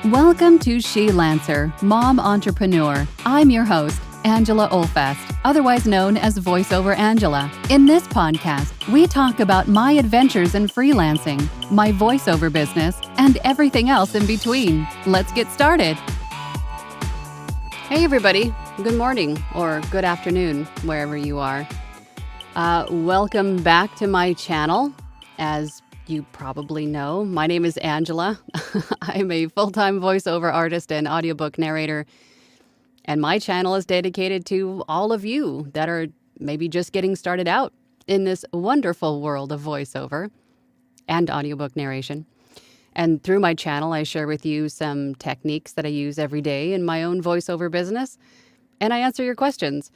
Welcome to She Lancer, Mom Entrepreneur. I'm your host, Angela Olfast, otherwise known as VoiceOver Angela. In this podcast, we talk about my adventures in freelancing, my voiceover business, and everything else in between. Let's get started. Hey everybody, good morning or good afternoon, wherever you are. Welcome back to my channel. As you probably know, my name is Angela. I'm a full-time voiceover artist and audiobook narrator, and my channel is dedicated to all of you that are maybe just getting started out in this wonderful world of voiceover and audiobook narration. And through my channel, I share with you some techniques that I use every day in my own voiceover business, and I answer your questions.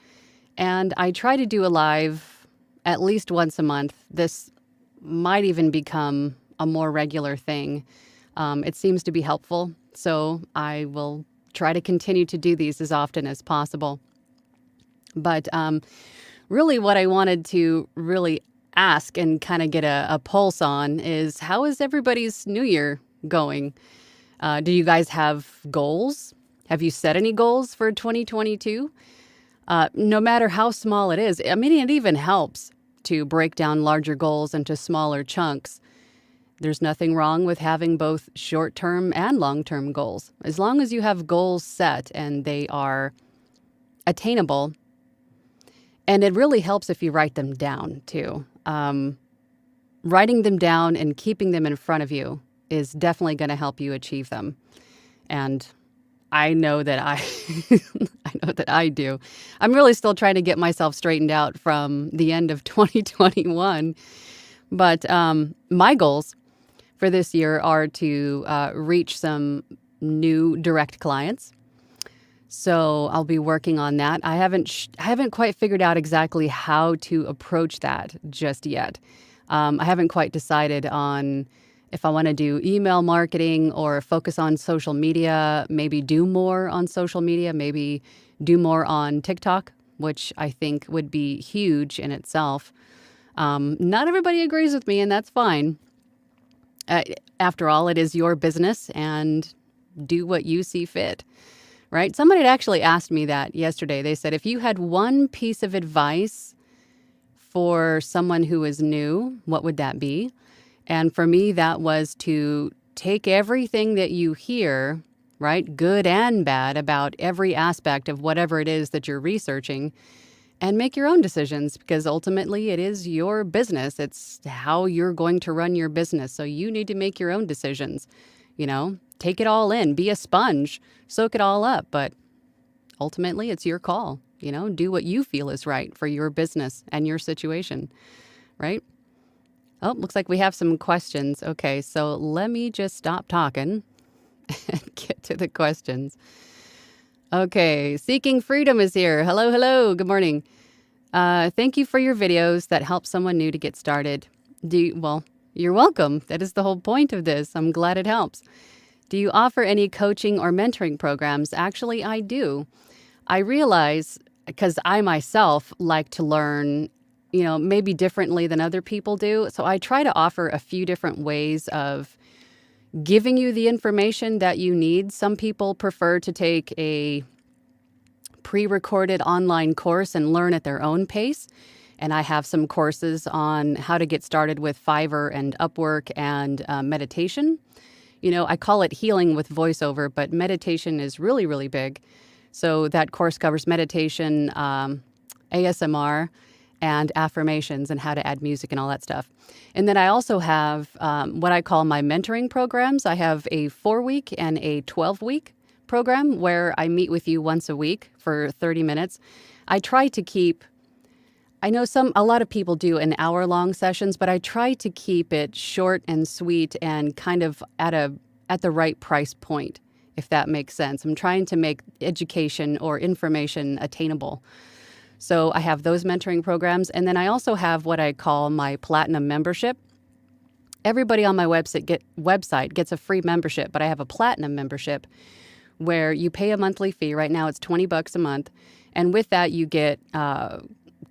And I try to do a live at least once a month. This might even become a more regular thing. It seems to be helpful, so I will try to continue to do these as often as possible. But really what I wanted to really ask and kind of get a pulse on is, how is everybody's New Year going? Do you guys have goals? Have you set any goals for 2022? No matter how small it is, I mean, it even helps to break down larger goals into smaller chunks. There's nothing wrong with having both short-term and long-term goals. As long as you have goals set and they are attainable. And it really helps if you write them down too. Writing them down and keeping them in front of you is definitely going to help you achieve them. And I know that I do. I'm really still trying to get myself straightened out from the end of 2021. But my goals for this year are to reach some new direct clients. So I'll be working on that. I haven't quite figured out exactly how to approach that just yet. I haven't quite decided on if I want to do email marketing or focus on social media, maybe do more on social media, maybe do more on TikTok, which I think would be huge in itself. Not everybody agrees with me, and that's fine. After all, it is your business, and do what you see fit, right? Somebody had actually asked me that yesterday. They said, if you had one piece of advice for someone who is new, what would that be? And for me, that was to take everything that you hear, right, good and bad, about every aspect of whatever it is that you're researching, and make your own decisions, because ultimately it is your business. It's how you're going to run your business. So you need to make your own decisions, take it all in, be a sponge, soak it all up. But ultimately it's your call, do what you feel is right for your business and your situation, right? Oh, looks like we have some questions. Okay, so let me just stop talking and get to the questions. Okay, Seeking Freedom is here. Hello. Good morning. Thank you for your videos that help someone new to get started. Well, you're welcome. That is the whole point of this. I'm glad it helps. Do you offer any coaching or mentoring programs? Actually, I do. I realize, because I myself like to learn maybe differently than other people do. So I try to offer a few different ways of giving you the information that you need. Some people prefer to take a pre-recorded online course and learn at their own pace. And I have some courses on how to get started with Fiverr and Upwork and meditation. I call it healing with voiceover, but meditation is really, really big. So that course covers meditation, ASMR, and affirmations, and how to add music and all that stuff. And then I also have what I call my mentoring programs. I have a 4-week and a 12-week program where I meet with you once a week for 30 minutes. I try to keep, I know a lot of people do an hour-long sessions, but I try to keep it short and sweet and kind of at the right price point, if that makes sense. I'm trying to make education or information attainable. So I have those mentoring programs. And then I also have what I call my platinum membership. Everybody on my website gets a free membership, but I have a platinum membership where you pay a monthly fee. Right now it's $20 a month. And with that, you get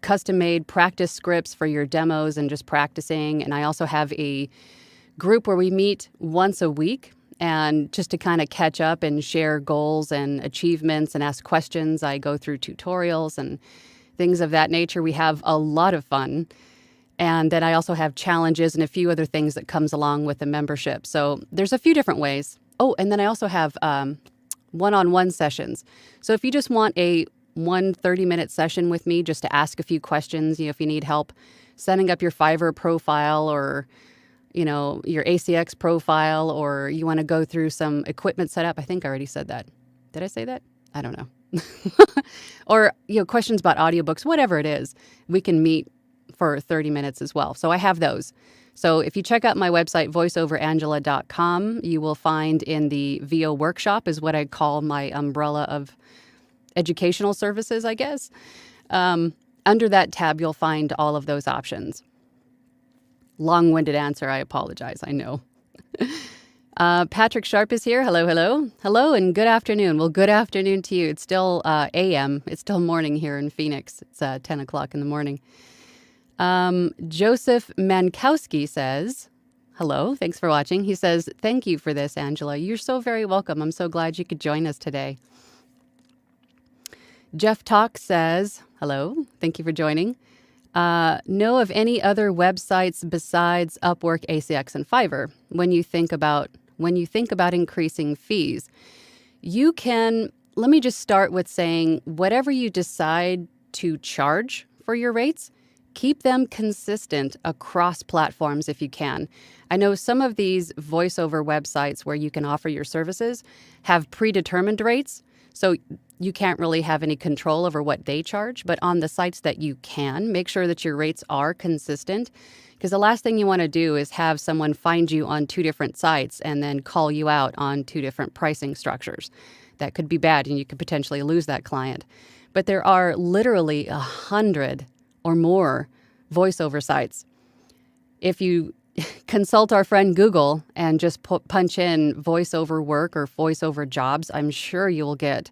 custom-made practice scripts for your demos and just practicing. And I also have a group where we meet once a week And just to kind of catch up and share goals and achievements and ask questions, I go through tutorials and things of that nature. We have a lot of fun. And then I also have challenges and a few other things that comes along with the membership. So there's a few different ways. Oh, and then I also have one-on-one sessions. So if you just want a 30-minute session with me just to ask a few questions, if you need help setting up your Fiverr profile or your ACX profile, or you want to go through some equipment setup. I think I already said that. Did I say that? I don't know. Or, questions about audiobooks, whatever it is, we can meet for 30 minutes as well. So I have those. So if you check out my website, voiceoverangela.com, you will find in the VO workshop is what I call my umbrella of educational services, I guess. Under that tab, you'll find all of those options. Long-winded answer. I apologize. I know. Patrick Sharp is here. Hello, hello. Hello and good afternoon. Well, good afternoon to you. It's still AM. It's still morning here in Phoenix. It's 10 o'clock in the morning. Joseph Mankowski says, hello, thanks for watching. He says, thank you for this, Angela. You're so very welcome. I'm so glad you could join us today. Jeff Talk says, hello, thank you for joining. Know of any other websites besides Upwork, ACX, and Fiverr when you think about increasing fees? You can, let me just start with saying, whatever you decide to charge for your rates, keep them consistent across platforms if you can. I know some of these voiceover websites where you can offer your services have predetermined rates, so you can't really have any control over what they charge. But on the sites that you can, make sure that your rates are consistent, because the last thing you want to do is have someone find you on two different sites and then call you out on two different pricing structures. That could be bad, and you could potentially lose that client. But there are literally 100 or more voiceover sites. If you consult our friend Google and just punch in voiceover work or voiceover jobs, I'm sure you'll get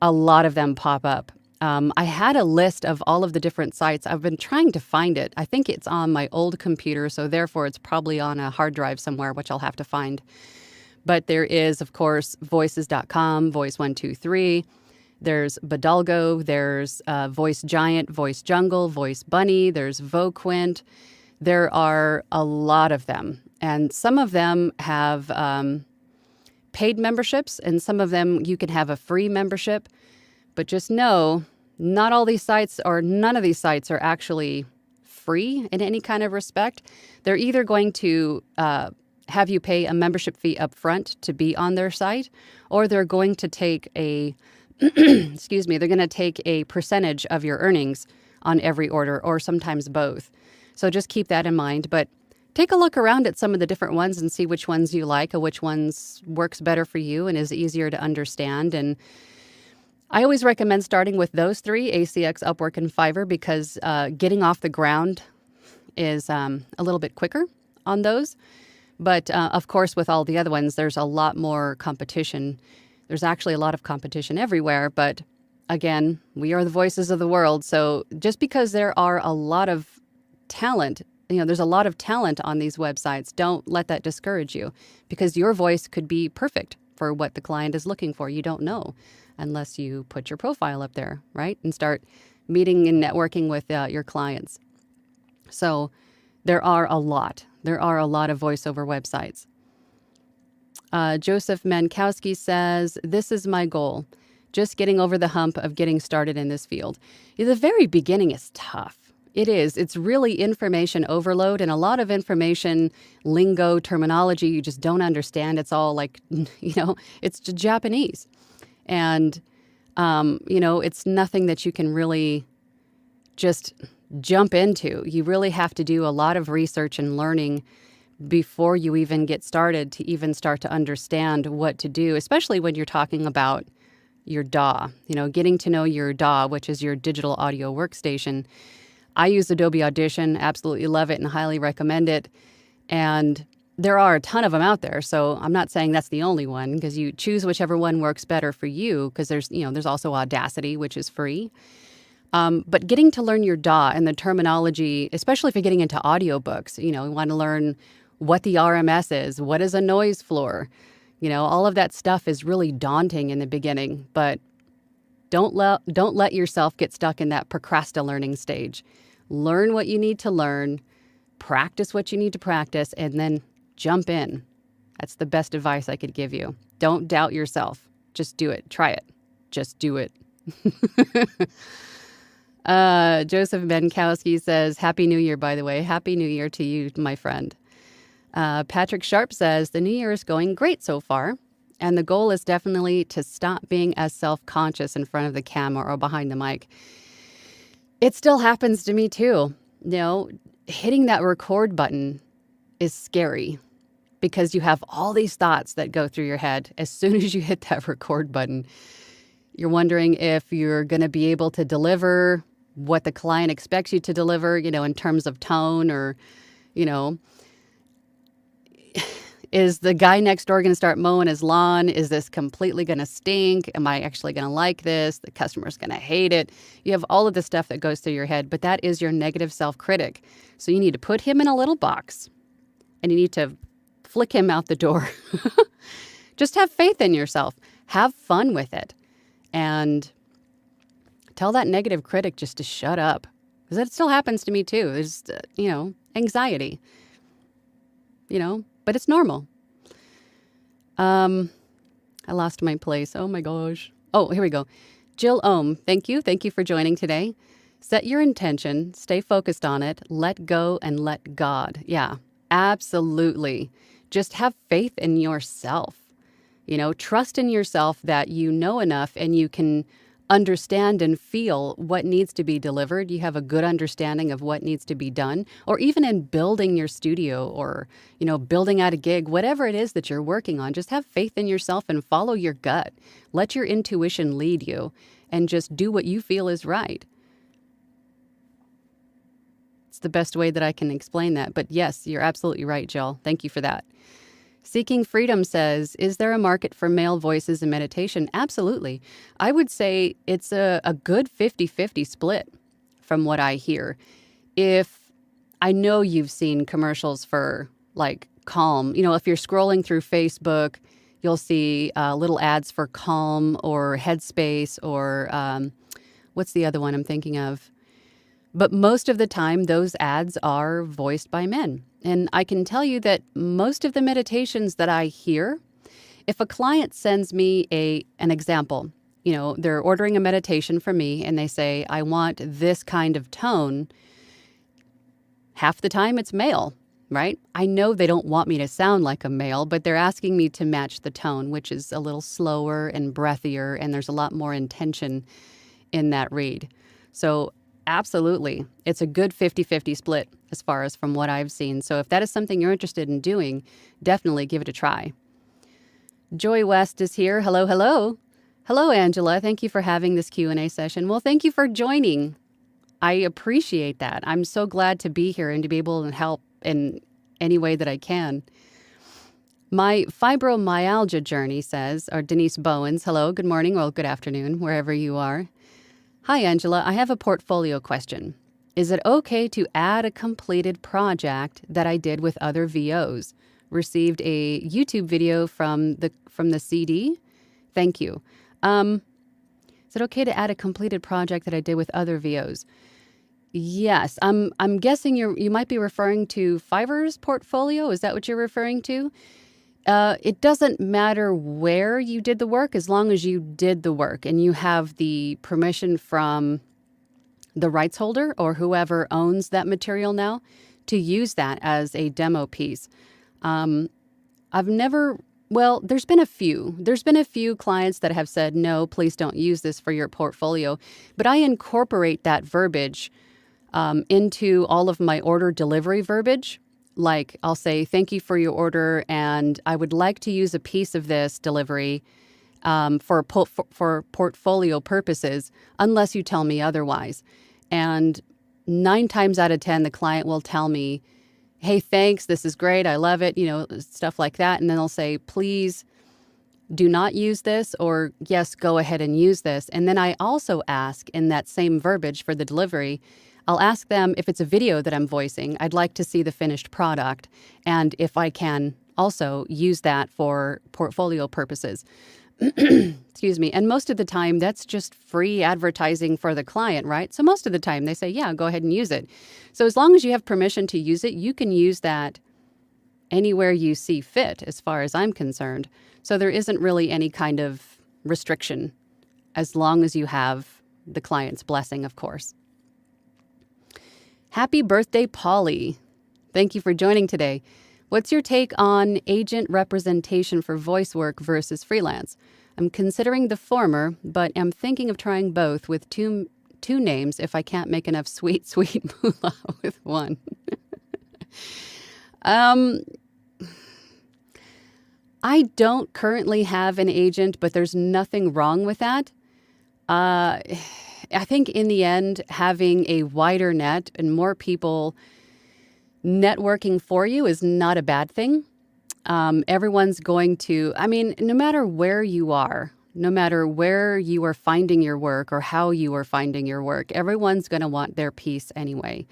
a lot of them pop up. I had a list of all of the different sites. I've been trying to find it. I think it's on my old computer, so therefore it's probably on a hard drive somewhere, which I'll have to find. But there is, of course, voices.com, Voice123. There's Badalgo, there's Voice Giant, Voice Jungle, Voice Bunny, there's Voquint. There are a lot of them. And some of them have paid memberships, and some of them you can have a free membership. But just know, not all these sites or none of these sites are actually free in any kind of respect. They're either going to have you pay a membership fee up front to be on their site, or they're going to take a excuse me, they're going to take a percentage of your earnings on every order, or sometimes both. So just keep that in mind. But take a look around at some of the different ones and see which ones you like or which ones works better for you and is easier to understand. And I always recommend starting with those three, ACX, Upwork, and Fiverr, because getting off the ground is a little bit quicker on those. But of course, with all the other ones, there's a lot more competition. There's actually a lot of competition everywhere, but again, we are the voices of the world. So just because there are a lot of talent, there's a lot of talent on these websites, don't let that discourage you, because your voice could be perfect for what the client is looking for. You don't know unless you put your profile up there, right? And start meeting and networking with your clients. So there are a lot of voiceover websites. Joseph Mankowski says, this is my goal, just getting over the hump of getting started in this field. The very beginning is tough. It is. It's really information overload, and a lot of information, lingo, terminology you just don't understand. It's all like, it's Japanese. And, it's nothing that you can really just jump into. You really have to do a lot of research and learning before you even get started to even start to understand what to do, especially when you're talking about your DAW, getting to know your DAW, which is your digital audio workstation. I use Adobe Audition, absolutely love it and highly recommend it. And there are a ton of them out there. So I'm not saying that's the only one, because you choose whichever one works better for you, because there's also Audacity, which is free. But getting to learn your DAW and the terminology, especially if you're getting into audiobooks, you want to learn what the RMS is, what is a noise floor, All of that stuff is really daunting in the beginning, but don't let yourself get stuck in that learning stage. Learn what you need to learn, practice what you need to practice, and then jump in. That's the best advice I could give you. Don't doubt yourself. Just do it. Try it. Just do it. Joseph Benkowski says, Happy New Year, by the way. Happy New Year to you, my friend. Patrick Sharp says, the new year is going great so far. And the goal is definitely to stop being as self-conscious in front of the camera or behind the mic. It still happens to me too. Hitting that record button is scary because you have all these thoughts that go through your head. As soon as you hit that record button, you're wondering if you're going to be able to deliver what the client expects you to deliver, in terms of tone or, is the guy next door going to start mowing his lawn? Is this completely going to stink? Am I actually going to like this? The customer's going to hate it. You have all of this stuff that goes through your head, but that is your negative self-critic. So you need to put him in a little box and you need to flick him out the door. Just have faith in yourself. Have fun with it. And tell that negative critic just to shut up. Because that still happens to me too. There's, anxiety. But it's normal. I lost my place. Oh my gosh. Oh, here we go. Jill Ohm, thank you. Thank you for joining today. Set your intention, stay focused on it, let go and let God. Yeah, absolutely. Just have faith in yourself. Trust in yourself that you know enough and you can understand and feel what needs to be delivered. You have a good understanding of what needs to be done, or even in building your studio or, building out a gig, whatever it is that you're working on, just have faith in yourself and follow your gut. Let your intuition lead you and just do what you feel is right. It's the best way that I can explain that. But yes, you're absolutely right, Jill. Thank you for that. Seeking Freedom says, is there a market for male voices in meditation? Absolutely. I would say it's a good 50-50 split from what I hear. If I know you've seen commercials for like Calm, if you're scrolling through Facebook, you'll see little ads for Calm or Headspace or what's the other one I'm thinking of? But most of the time, those ads are voiced by men. And I can tell you that most of the meditations that I hear, if a client sends me an example, they're ordering a meditation from me and they say, I want this kind of tone, half the time it's male, right? I know they don't want me to sound like a male, but they're asking me to match the tone, which is a little slower and breathier, and there's a lot more intention in that read. So absolutely. It's a good 50-50 split as far as from what I've seen. So if that is something you're interested in doing, definitely give it a try. Joy West is here. Hello, hello. Hello, Angela. Thank you for having this Q&A session. Well, thank you for joining. I appreciate that. I'm so glad to be here and to be able to help in any way that I can. My fibromyalgia journey says, or Denise Bowens, hello, good morning, or good afternoon, wherever you are. Hi, Angela. I have a portfolio question. Is it okay to add a completed project that I did with other VOs? Received a YouTube video from the CD. Thank you. Is it okay to add a completed project that I did with other VOs? Yes. I'm guessing you might be referring to Fiverr's portfolio. Is that what you're referring to? It doesn't matter where you did the work as long as you did the work and you have the permission from the rights holder or whoever owns that material now to use that as a demo piece. There's been a few clients that have said, no, please don't use this for your portfolio. But I incorporate that verbiage into all of my order delivery verbiage. Like I'll say, thank you for your order, and I would like to use a piece of this delivery for portfolio purposes, unless you tell me otherwise. And 9 times out of 10, the client will tell me, hey, thanks, this is great, I love it, stuff like that. And then they'll say, please do not use this, or yes, go ahead and use this. And then I also ask in that same verbiage for the delivery, I'll ask them if it's a video that I'm voicing, I'd like to see the finished product. And if I can also use that for portfolio purposes. Excuse me. And most of the time, that's just free advertising for the client, right? So most of the time, they say, yeah, go ahead and use it. So as long as you have permission to use it, you can use that anywhere you see fit, as far as I'm concerned. So there isn't really any kind of restriction, as long as you have the client's blessing, of course. Happy birthday, Polly. Thank you for joining today. What's your take on agent representation for voice work versus freelance? I'm considering the former, but am thinking of trying both with two names if I can't make enough sweet moolah with one. I don't currently have an agent, but there's nothing wrong with that. I think in the end, having a wider net and more people networking for you is not a bad thing. Everyone's going to, no matter where you are, no matter where you are finding your work or how you are finding your work, everyone's going to want their piece anyway.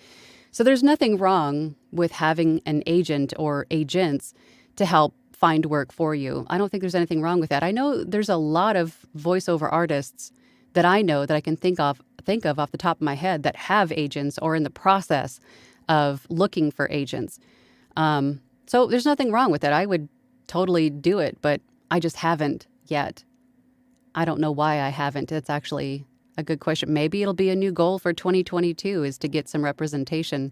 So there's nothing wrong with having an agent or agents to help find work for you. I don't think there's anything wrong with that. I know there's a lot of voiceover artists that I know that I can think of off the top of my head that have agents or in the process of looking for agents. So there's nothing wrong with it. I would totally do it, but I just haven't yet. I don't know why I haven't. It's actually a good question. Maybe it'll be a new goal for 2022 is to get some representation.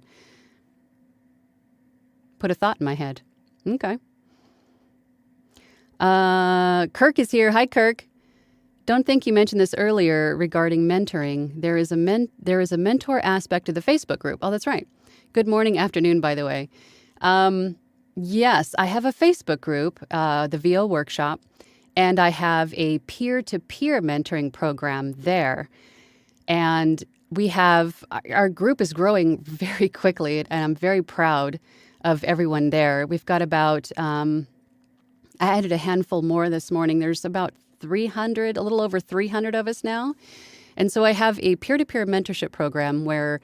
Put a thought in my head. Okay. Kirk is here. Hi, Kirk. Don't think you mentioned this earlier regarding mentoring. There is a mentor aspect to the Facebook group. Oh, that's right. Good morning, afternoon, by the way. Yes, I have a Facebook group, the VO Workshop, and I have a peer-to-peer mentoring program there. And our group is growing very quickly, and I'm very proud of everyone there. We've got about, I added a handful more this morning. There's about 300, a little over 300 of us now. And so I have a peer-to-peer mentorship program where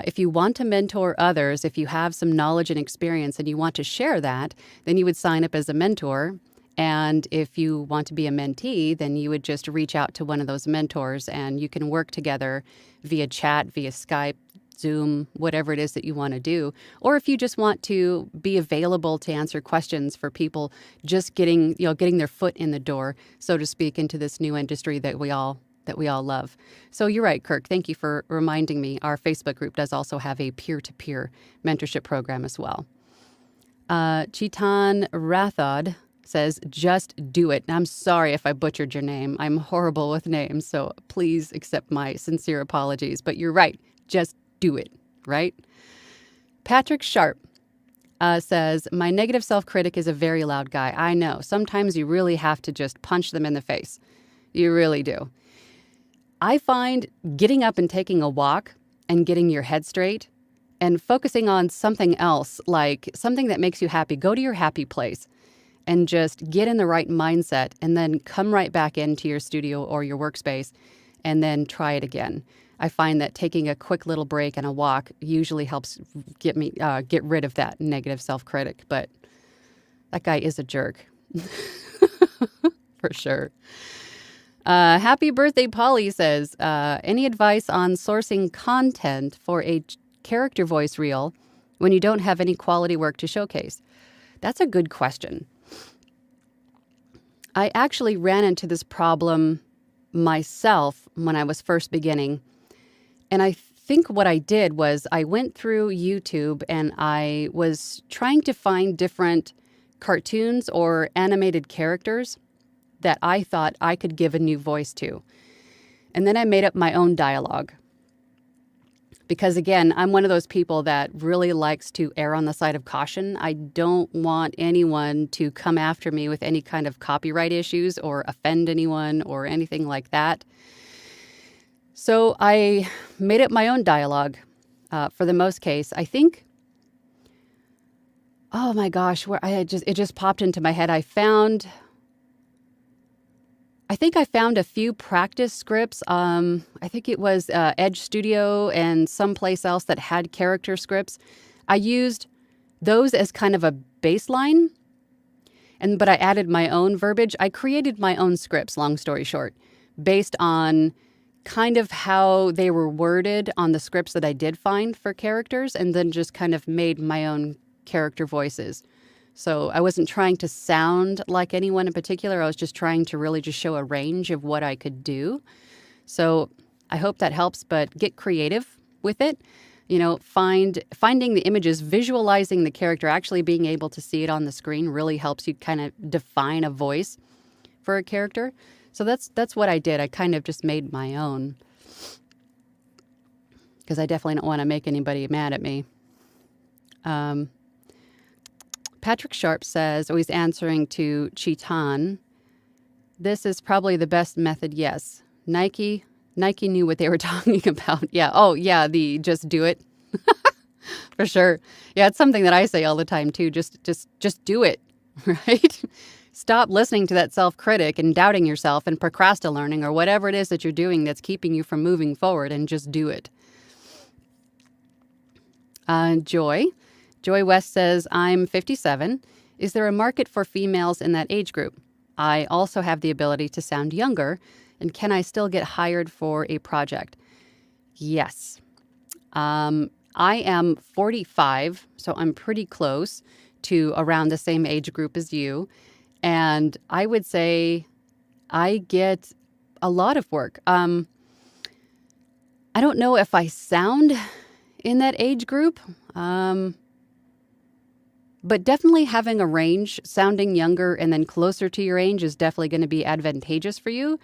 if you want to mentor others, if you have some knowledge and experience and you want to share that, then you would sign up as a mentor. And if you want to be a mentee, then you would just reach out to one of those mentors and you can work together via chat, via Skype, Zoom, whatever it is that you want to do. Or if you just want to be available to answer questions for people just getting their foot in the door, so to speak, into this new industry that we all love. So you're right, Kirk. Thank you for reminding me. Our Facebook group does also have a peer-to-peer mentorship program as well. Chetan Rathod says, just do it. I'm sorry if I butchered your name. I'm horrible with names, so please accept my sincere apologies. But you're right. Just do it, right? Patrick Sharp says, my negative self-critic is a very loud guy. I know. Sometimes you really have to just punch them in the face. You really do. I find getting up and taking a walk and getting your head straight and focusing on something else, like something that makes you happy. Go to your happy place and just get in the right mindset and then come right back into your studio or your workspace and then try it again. I find that taking a quick little break and a walk usually helps get rid of that negative self-critic. But that guy is a jerk. For sure. Happy birthday, Polly says, any advice on sourcing content for a character voice reel when you don't have any quality work to showcase? That's a good question. I actually ran into this problem myself when I was first beginning. And I think what I did was I went through YouTube and I was trying to find different cartoons or animated characters that I thought I could give a new voice to. And then I made up my own dialogue. Because again, I'm one of those people that really likes to err on the side of caution. I don't want anyone to come after me with any kind of copyright issues or offend anyone or anything like that. So I made up my own dialogue for the most case. I think, oh my gosh, it just popped into my head. I think I found a few practice scripts. I think it was Edge Studio and someplace else that had character scripts. I used those as kind of a baseline, But I added my own verbiage. I created my own scripts, long story short, based on kind of how they were worded on the scripts that I did find for characters, and then just kind of made my own character voices. So I wasn't trying to sound like anyone in particular. I was just trying to really just show a range of what I could do. So I hope that helps, but get creative with it. Finding the images, visualizing the character, actually being able to see it on the screen really helps you kind of define a voice for a character. So that's what I did. I kind of just made my own, because I definitely don't want to make anybody mad at me. Patrick Sharp says, he's answering to Chetan, this is probably the best method, yes. Nike knew what they were talking about. Yeah. Oh, yeah. The just do it. For sure. Yeah. It's something that I say all the time too. Just do it. Right. Stop listening to that self-critic and doubting yourself and procrastinating or whatever it is that you're doing that's keeping you from moving forward, and just do it. Joy West says, I'm 57. Is there a market for females in that age group? I also have the ability to sound younger. And can I still get hired for a project? Yes. I am 45, so I'm pretty close to around the same age group as you. And I would say I get a lot of work. I don't know if I sound in that age group, but definitely having a range, sounding younger and then closer to your age is definitely going to be advantageous for you.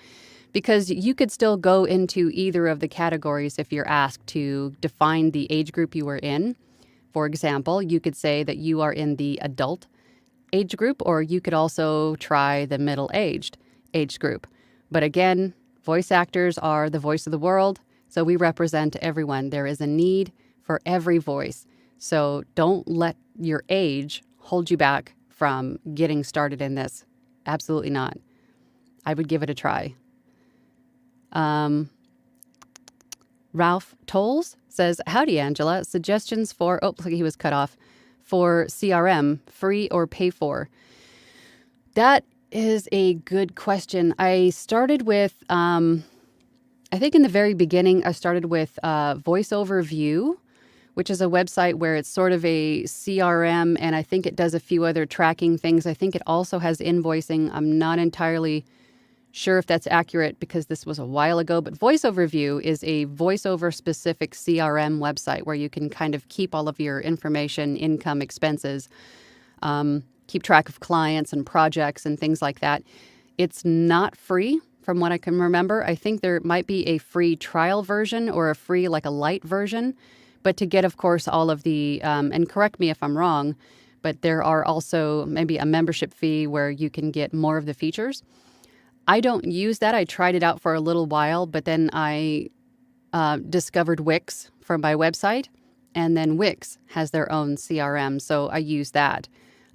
Because you could still go into either of the categories if you're asked to define the age group you are in. For example, you could say that you are in the adult age group, or you could also try the middle-aged age group. But again, voice actors are the voice of the world, so we represent everyone. There is a need for every voice. So don't let your age hold you back from getting started in this. Absolutely not. I would give it a try. Ralph Tolles says, howdy, Angela. Suggestions for, looks like he was cut off, for CRM, free or pay for? That is a good question. I started with, I think in the very beginning, I started with VoiceOver View, which is a website where it's sort of a CRM, and I think it does a few other tracking things. I think it also has invoicing. I'm not entirely sure if that's accurate because this was a while ago, but VoiceOver View is a voiceover specific CRM website where you can kind of keep all of your information, income, expenses, keep track of clients and projects and things like that. It's not free from what I can remember. I think there might be a free trial version or a free, like a light version, but to get, of course, all of the, and correct me if I'm wrong, but there are also maybe a membership fee where you can get more of the features. I don't use that. I tried it out for a little while, but then I discovered Wix from my website, and then Wix has their own CRM, so I use that.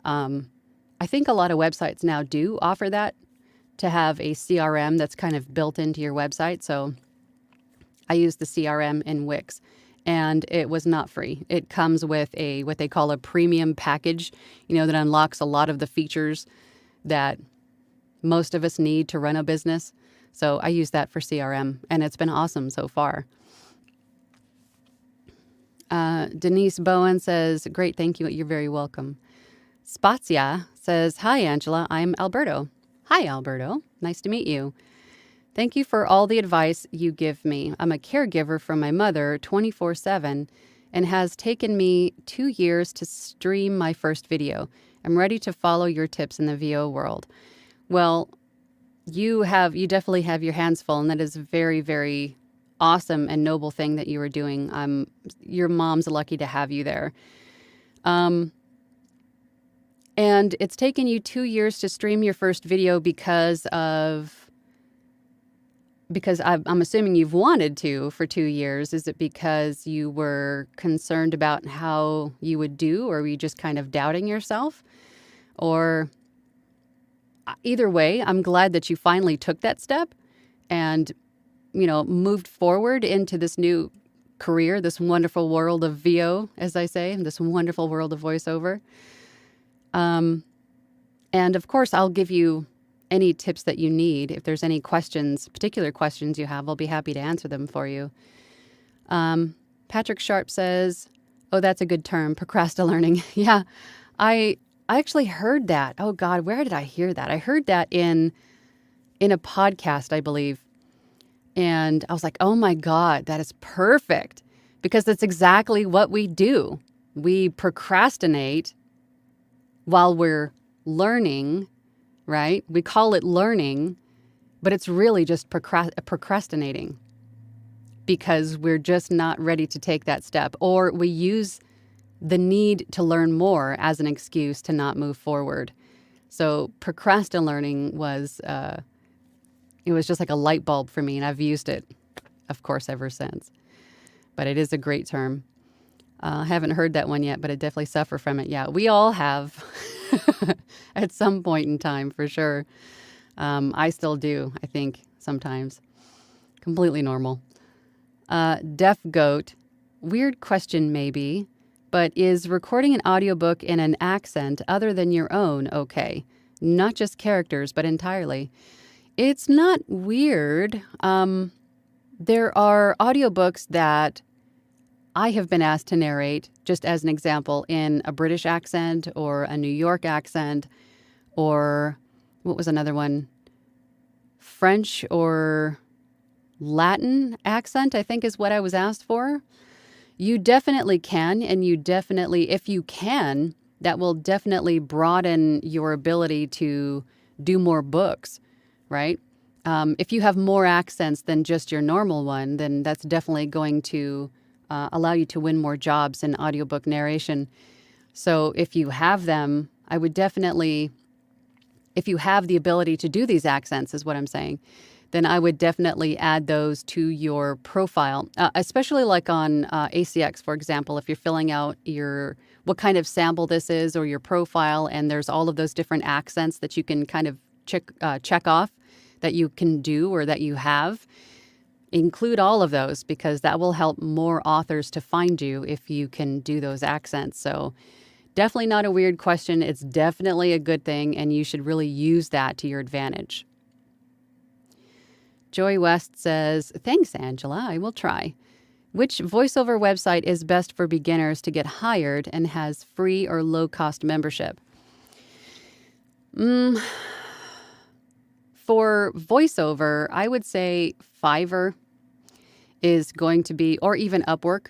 I think a lot of websites now do offer that, to have a CRM that's kind of built into your website. So I use the CRM in Wix, and it was not free. It comes with a what they call a premium package, that unlocks a lot of the features that most of us need to run a business. So I use that for CRM, and it's been awesome so far. Denise Bowen says, great, thank you. You're very welcome. Spazia says, hi, Angela. I'm Alberto. Hi, Alberto. Nice to meet you. Thank you for all the advice you give me. I'm a caregiver for my mother 24/7 and has taken me 2 years to stream my first video. I'm ready to follow your tips in the VO world. Well, you definitely have your hands full, and that is a very, very awesome and noble thing that you are doing. Your mom's lucky to have you there. And it's taken you 2 years to stream your first video because I'm assuming you've wanted to for 2 years. Is it because you were concerned about how you would do, or were you just kind of doubting yourself? Or either way, I'm glad that you finally took that step and, moved forward into this new career, this wonderful world of VO, as I say, this wonderful world of voiceover. And of course, I'll give you any tips that you need. If there's any questions, particular questions you have, I'll be happy to answer them for you. Patrick Sharp says, oh, that's a good term, procrastinating. Yeah, I actually heard that. Oh God, where did I hear that? I heard that in a podcast, I believe. And I was like, oh my God, that is perfect. Because that's exactly what we do. We procrastinate while we're learning, right? We call it learning, but it's really just procrastinating because we're just not ready to take that step. Or we use the need to learn more as an excuse to not move forward. So procrastinating was, it was just like a light bulb for me, and I've used it, of course, ever since. But it is a great term. I haven't heard that one yet, but I definitely suffer from it. Yeah, we all have at some point in time, for sure. I still do, I think, sometimes. Completely normal. Deaf Goat, weird question maybe, but is recording an audiobook in an accent other than your own okay? Not just characters, but entirely. It's not weird. There are audiobooks that I have been asked to narrate, just as an example, in a British accent or a New York accent, or what was another one? French or Latin accent, I think is what I was asked for. You definitely can, and you definitely, if you can, that will definitely broaden your ability to do more books, right? If you have more accents than just your normal one, then that's definitely going to allow you to win more jobs in audiobook narration. So if you have them, I would definitely, if you have the ability to do these accents, is what I'm saying, then I would definitely add those to your profile, especially like on ACX, for example, if you're filling out what kind of sample this is or your profile, and there's all of those different accents that you can kind of check off that you can do or that you have. Include all of those, because that will help more authors to find you if you can do those accents. So definitely not a weird question. It's definitely a good thing, and you should really use that to your advantage. Joy West says, thanks, Angela. I will try. Which voiceover website is best for beginners to get hired and has free or low-cost membership? For voiceover, I would say Fiverr is going to be, or even Upwork.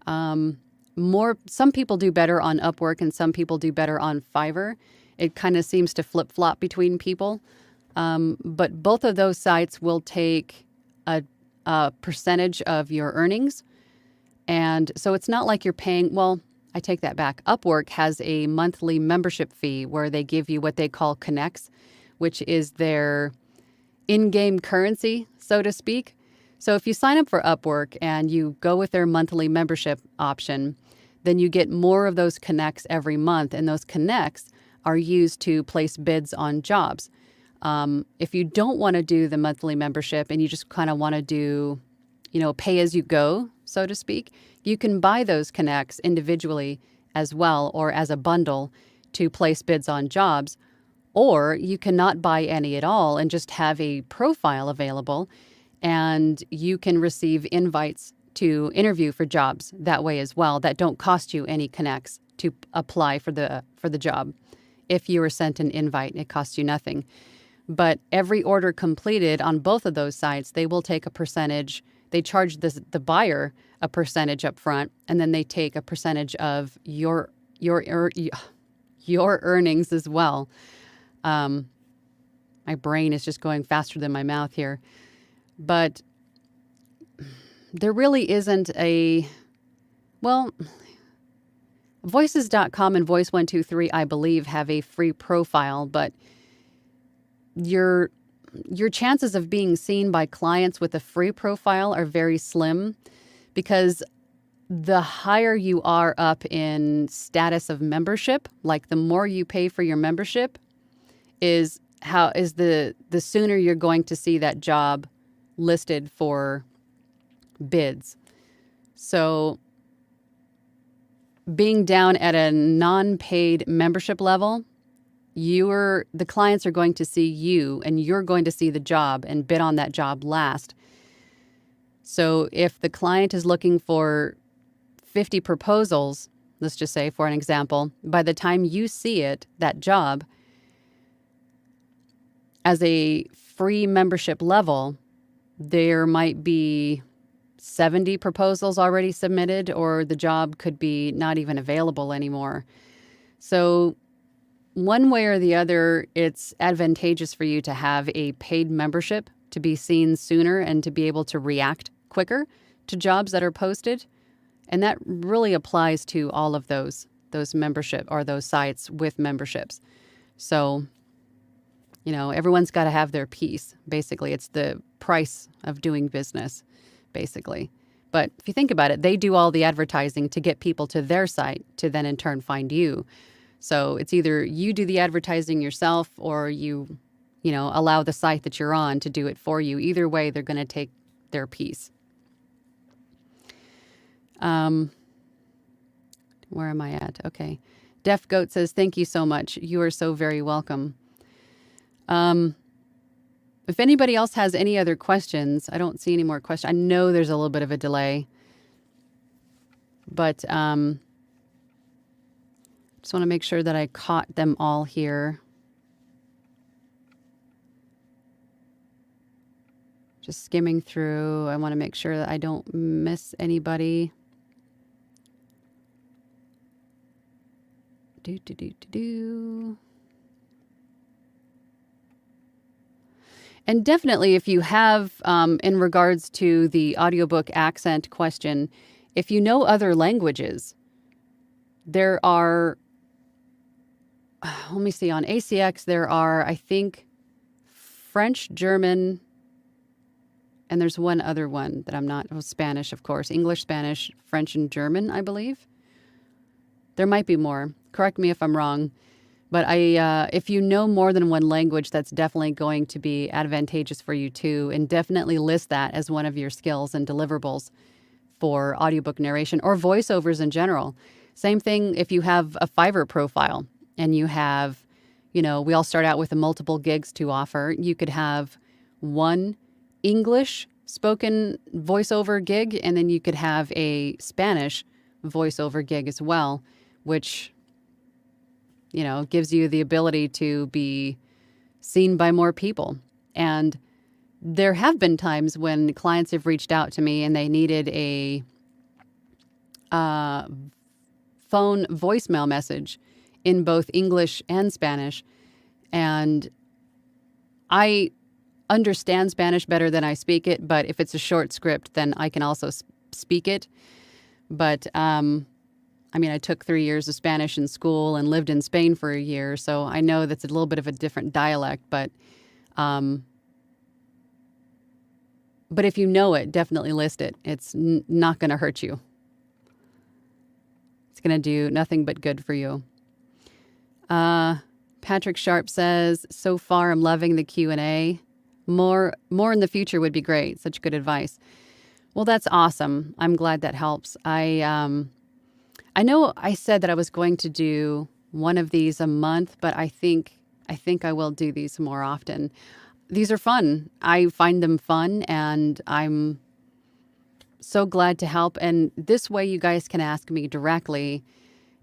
Some people do better on Upwork and some people do better on Fiverr. It kind of seems to flip-flop between people. But both of those sites will take a percentage of your earnings. And so it's not like you're paying, well, I take that back. Upwork has a monthly membership fee where they give you what they call connects, which is their in-game currency, so to speak. So if you sign up for Upwork and you go with their monthly membership option, then you get more of those connects every month. And those connects are used to place bids on jobs. If you don't want to do the monthly membership and you just kind of want to do, pay as you go, so to speak, you can buy those connects individually as well or as a bundle to place bids on jobs. Or you cannot buy any at all and just have a profile available, and you can receive invites to interview for jobs that way as well that don't cost you any connects to apply for the job. If you were sent an invite, it costs you nothing. But every order completed on both of those sites, they will take a percentage. They charge the buyer a percentage up front, and then they take a percentage of your earnings as well. My brain is just going faster than my mouth here. But there really isn't Voices.com and Voice123, I believe, have a free profile, but your chances of being seen by clients with a free profile are very slim, because the higher you are up in status of membership, like the more you pay for your membership, is the sooner you're going to see that job listed for bids. So being down at a non-paid membership level the clients are going to see you, and you're going to see the job and bid on that job last. So if the client is looking for 50 proposals, let's just say for an example, by the time you see it, that job, as a free membership level, there might be 70 proposals already submitted, or the job could be not even available anymore. So one way or the other, it's advantageous for you to have a paid membership to be seen sooner and to be able to react quicker to jobs that are posted. And that really applies to all of those membership or those sites with memberships. So, everyone's got to have their piece. Basically, it's the price of doing business, basically. But if you think about it, they do all the advertising to get people to their site to then in turn find you. So it's either you do the advertising yourself, or you allow the site that you're on to do it for you. Either way, they're going to take their piece. Where am I at? Okay. Deaf Goat says, thank you so much. You are so very welcome. If anybody else has any other questions, I don't see any more questions. I know there's a little bit of a delay, but just want to make sure that I caught them all here. Just skimming through. I want to make sure that I don't miss anybody. And definitely, if you have, in regards to the audiobook accent question, if you know other languages, there are, let me see, on ACX, there are, I think, French, German, and there's one other one that I'm not, Spanish, of course, English, Spanish, French, and German, I believe. There might be more. Correct me if I'm wrong. But if you know more than one language, that's definitely going to be advantageous for you too. And definitely list that as one of your skills and deliverables for audiobook narration or voiceovers in general. Same thing if you have a Fiverr profile and you have, we all start out with multiple gigs to offer. You could have one English spoken voiceover gig, and then you could have a Spanish voiceover gig as well, which gives you the ability to be seen by more people. And there have been times when clients have reached out to me and they needed a phone voicemail message in both English and Spanish. And I understand Spanish better than I speak it, but if it's a short script, then I can also speak it. But I took 3 years of Spanish in school and lived in Spain for a year, so I know that's a little bit of a different dialect, but if you know it, definitely list it. It's not going to hurt you. It's going to do nothing but good for you. Patrick Sharp says, so far I'm loving the Q&A. More in the future would be great. Such good advice. Well, that's awesome. I'm glad that helps. I know I said that I was going to do one of these a month, but I think I will do these more often. These are fun. I find them fun, and I'm so glad to help. And this way you guys can ask me directly.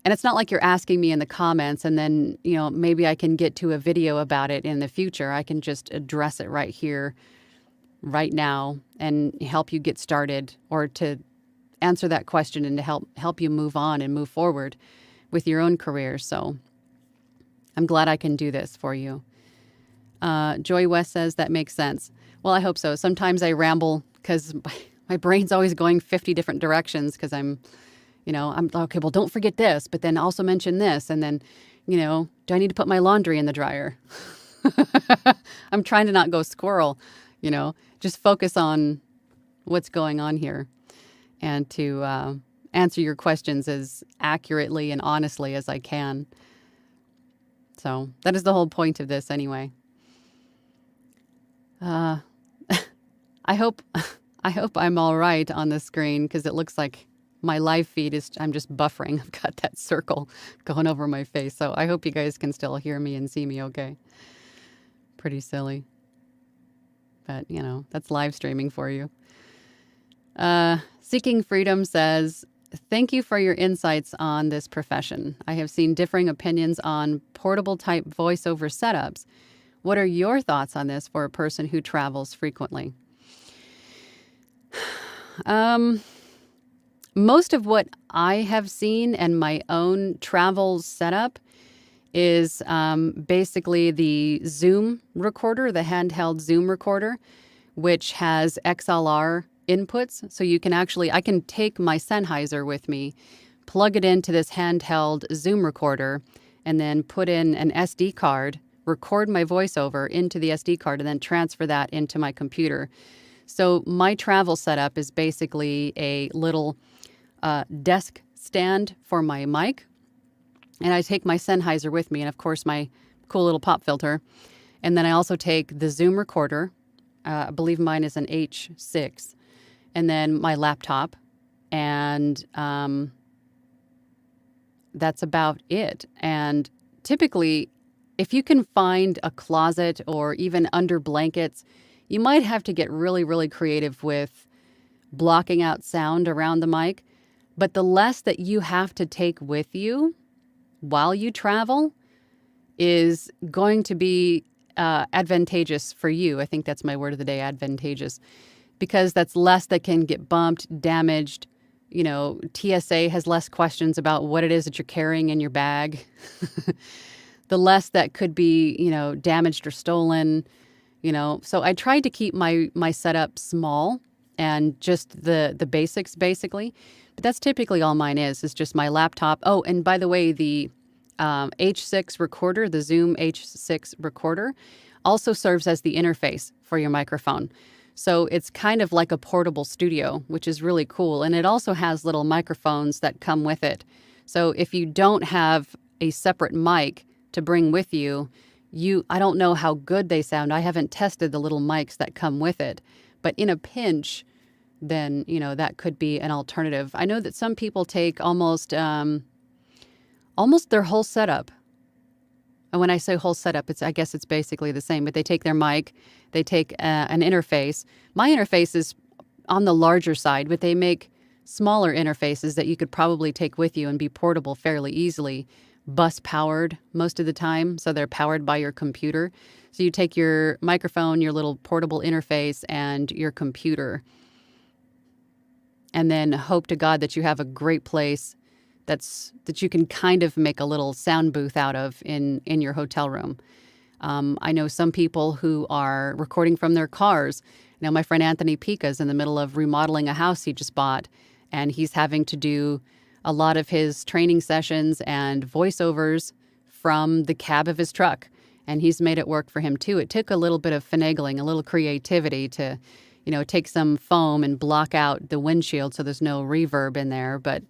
And it's not like you're asking me in the comments and then, maybe I can get to a video about it in the future. I can just address it right here, right now, and help you get started, or to answer that question and to help you move on and move forward with your own career. So I'm glad I can do this for you. Joy West says that makes sense. Well, I hope so. Sometimes I ramble because my brain's always going 50 different directions because I'm okay, well, don't forget this, but then also mention this. And then, do I need to put my laundry in the dryer? I'm trying to not go squirrel, just focus on what's going on here, and to answer your questions as accurately and honestly as I can. So that is the whole point of this anyway. I hope I'm all right on the screen, because it looks like my live feed is, I'm just buffering. I've got that circle going over my face. So I hope you guys can still hear me and see me okay. Pretty silly. But, that's live streaming for you. Seeking Freedom says, thank you for your insights on this profession. I have seen differing opinions on portable type voiceover setups. What are your thoughts on this for a person who travels frequently? Most of what I have seen and my own travel setup is basically the Zoom recorder, the handheld Zoom recorder, which has XLR inputs. So you can I can take my Sennheiser with me, plug it into this handheld Zoom recorder, and then put in an SD card, record my voiceover into the SD card, and then transfer that into my computer. So my travel setup is basically a little desk stand for my mic. And I take my Sennheiser with me, and of course my cool little pop filter. And then I also take the Zoom recorder. I believe mine is an H6. And then my laptop. And that's about it. And typically, if you can find a closet or even under blankets, you might have to get really, really creative with blocking out sound around the mic. But the less that you have to take with you while you travel is going to be advantageous for you. I think that's my word of the day, advantageous, because that's less that can get bumped, damaged. TSA has less questions about what it is that you're carrying in your bag. The less that could be, damaged or stolen, So I tried to keep my setup small and just the basics, basically. But that's typically all mine is just my laptop. Oh, and by the way, the H6 recorder, the Zoom H6 recorder, also serves as the interface for your microphone. So it's kind of like a portable studio, which is really cool. And it also has little microphones that come with it. So if you don't have a separate mic to bring with you, I don't know how good they sound. I haven't tested the little mics that come with it. But in a pinch, then, that could be an alternative. I know that some people take almost their whole setup. And when I say whole setup, I guess it's basically the same, but they take their mic, they take an interface. My interface is on the larger side, but they make smaller interfaces that you could probably take with you and be portable fairly easily. Bus powered most of the time, so they're powered by your computer. So you take your microphone, your little portable interface, and your computer, and then hope to God that you have a great place that you can kind of make a little sound booth out of in your hotel room. I know some people who are recording from their cars. Now, my friend Anthony Pica is in the middle of remodeling a house he just bought, and he's having to do a lot of his training sessions and voiceovers from the cab of his truck. And he's made it work for him too. It took a little bit of finagling, a little creativity to, take some foam and block out the windshield so there's no reverb in there. But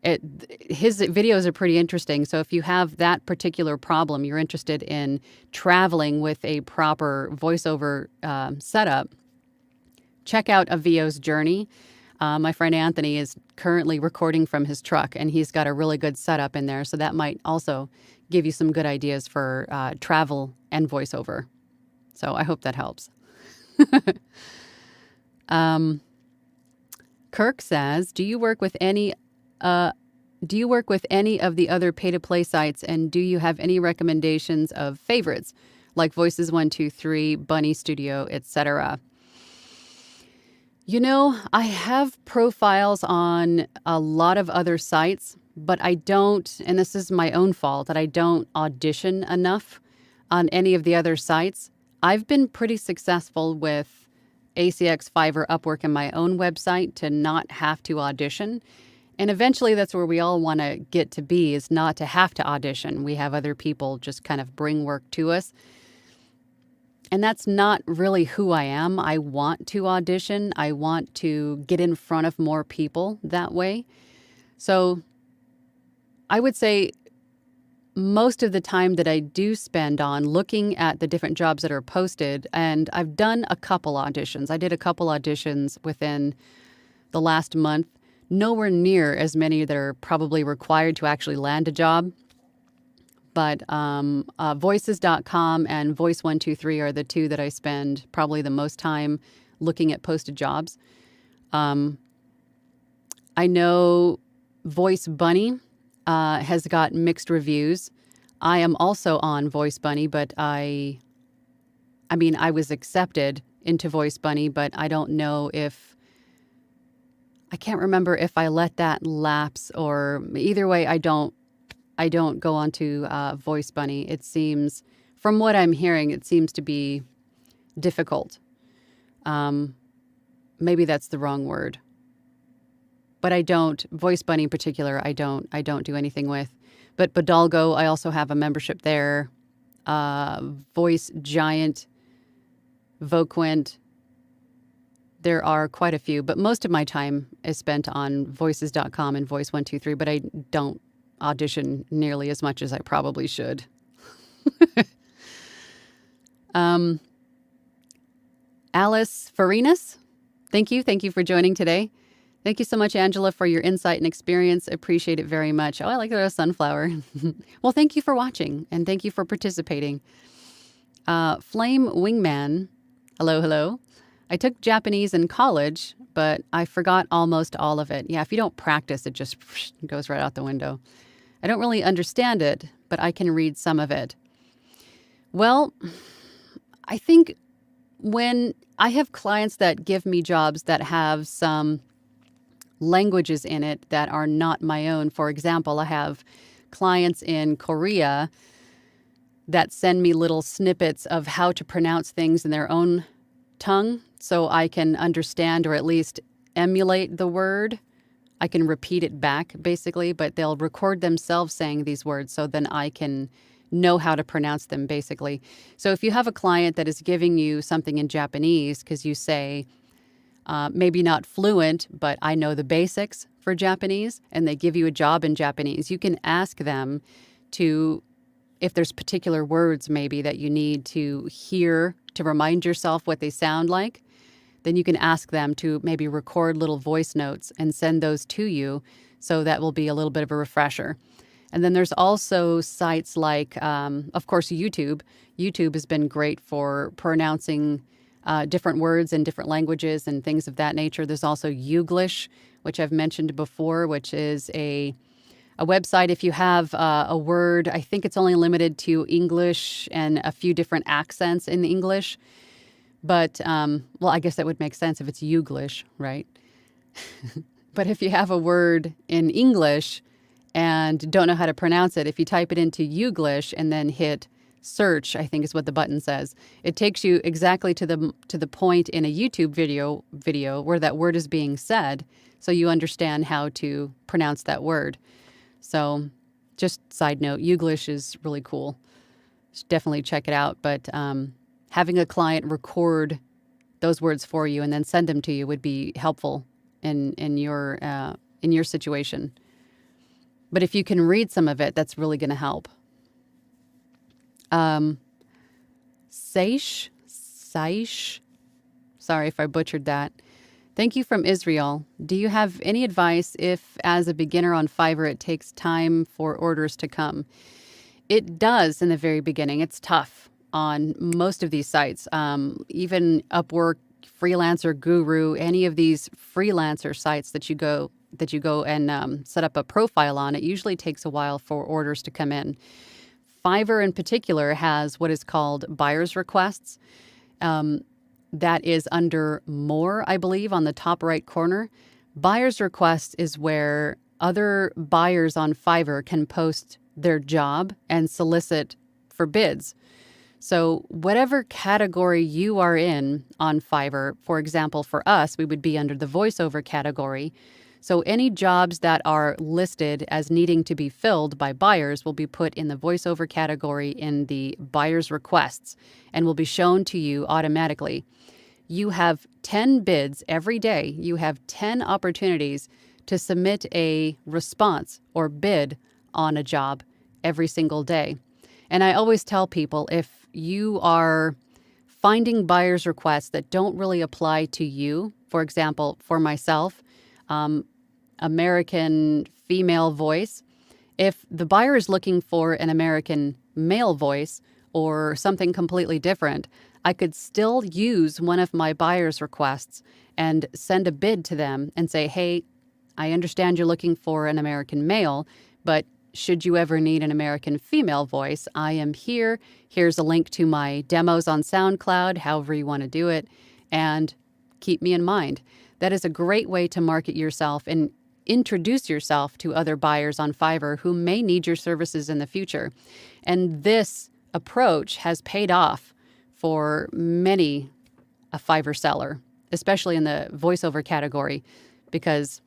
his videos are pretty interesting. So if you have that particular problem, you're interested in traveling with a proper voiceover setup, check out Avio's journey. My friend Anthony is currently recording from his truck, and he's got a really good setup in there. So that might also give you some good ideas for travel and voiceover. So I hope that helps. Kirk says, do you work with any of the other pay-to-play sites, and do you have any recommendations of favorites like Voices 123, Bunny Studio, etc.? I have profiles on a lot of other sites, but I don't, and this is my own fault, that I don't audition enough on any of the other sites. I've been pretty successful with ACX, Fiverr, Upwork, and my own website to not have to audition. And eventually that's where we all want to get to be, is not to have to audition. We have other people just kind of bring work to us. And that's not really who I am. I want to audition. I want to get in front of more people that way. So I would say most of the time that I do spend on looking at the different jobs that are posted, and I've done a couple auditions. I did a couple auditions within the last month. nowhere near as many that are probably required to actually land a job. But voices.com and Voice123 are the two that I spend probably the most time looking at posted jobs. I know Voice Bunny has got mixed reviews. I am also on Voice Bunny, but I was accepted into Voice Bunny, but I don't know if, I can't remember if I let that lapse, or either way, I don't go onto Voice Bunny. It seems, from what I'm hearing, it seems to be difficult. Maybe that's the wrong word. But Voice Bunny in particular, I don't do anything with. But Bodalgo, I also have a membership there. Voice Giant, Voquent. There are quite a few, but most of my time is spent on voices.com and Voice123, but I don't audition nearly as much as I probably should. Alice Farinas, thank you for joining today. Thank you so much, Angela, for your insight and experience. Appreciate it very much. Oh, I like that sunflower. Well, thank you for watching, and thank you for participating. Flame Wingman, hello. I took Japanese in college, but I forgot almost all of it. Yeah, if you don't practice, it just goes right out the window. I don't really understand it, but I can read some of it. Well, I think when I have clients that give me jobs that have some languages in it that are not my own. For example, I have clients in Korea that send me little snippets of how to pronounce things in their own tongue so I can understand or at least emulate the word. I can repeat it back, basically, but they'll record themselves saying these words so then I can know how to pronounce them, basically. So if you have a client that is giving you something in Japanese because you say, maybe not fluent, but I know the basics for Japanese, and they give you a job in Japanese, you can ask them to, if there's particular words maybe that you need to hear to remind yourself what they sound like, then you can ask them to maybe record little voice notes and send those to you. So that will be a little bit of a refresher. And then there's also sites like, of course, YouTube. YouTube has been great for pronouncing different words in different languages and things of that nature. There's also Youglish, which I've mentioned before, which is a website. If you have a word, I think it's only limited to English and a few different accents in English. But, well, I guess that would make sense if it's Youglish, right? But if you have a word in English and don't know how to pronounce it, if you type it into Youglish and then hit search, I think is what the button says, it takes you exactly to the point in a YouTube video where that word is being said, so you understand how to pronounce that word. So just side note, Youglish is really cool. Should definitely check it out. But having a client record those words for you and then send them to you would be helpful in your situation. But if you can read some of it, that's really going to help. Saish, sorry if I butchered that. Thank you from Israel. Do you have any advice if, as a beginner on Fiverr, it takes time for orders to come? It does in the very beginning. It's tough on most of these sites. Even Upwork, Freelancer Guru, any of these freelancer sites that you go and set up a profile on, it usually takes a while for orders to come in. Fiverr in particular has what is called buyer's requests. That is under More, I believe, on the top right corner. Buyer's request is where other buyers on Fiverr can post their job and solicit for bids. So whatever category you are in on Fiverr, for example, for us, we would be under the voiceover category. So any jobs that are listed as needing to be filled by buyers will be put in the voiceover category in the buyer's requests and will be shown to you automatically. You have 10 bids every day. You have 10 opportunities to submit a response or bid on a job every single day. And I always tell people, if you are finding buyer's requests that don't really apply to you, for example, for myself, American female voice. If the buyer is looking for an American male voice or something completely different, I could still use one of my buyer's requests and send a bid to them and say, hey, I understand you're looking for an American male, but should you ever need an American female voice, I am here. Here's a link to my demos on SoundCloud, however you want to do it, and keep me in mind. That is a great way to market yourself and introduce yourself to other buyers on Fiverr who may need your services in the future. And this approach has paid off for many a Fiverr seller, especially in the voiceover category, because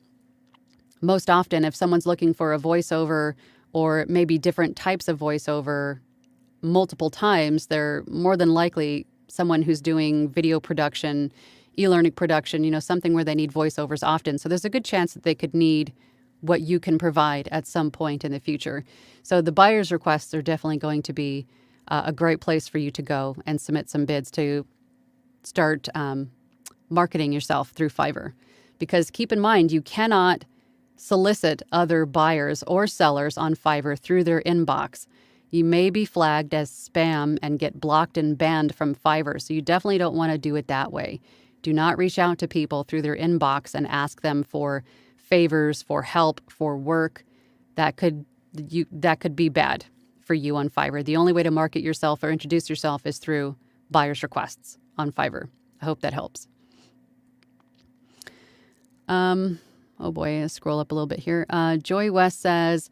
most often if someone's looking for a voiceover or maybe different types of voiceover multiple times, they're more than likely someone who's doing video production, e-learning production, something where they need voiceovers often. So there's a good chance that they could need what you can provide at some point in the future. So the buyer's requests are definitely going to be a great place for you to go and submit some bids to start marketing yourself through Fiverr. Because keep in mind, you cannot solicit other buyers or sellers on Fiverr through their inbox. You may be flagged as spam and get blocked and banned from Fiverr, so you definitely don't want to do it that way. Do not reach out to people through their inbox and ask them for favors, for help, for work. That could be bad for you on Fiverr. The only way to market yourself or introduce yourself is through buyer's requests on Fiverr. I hope that helps. Oh boy, I'll scroll up a little bit here. Joy West says,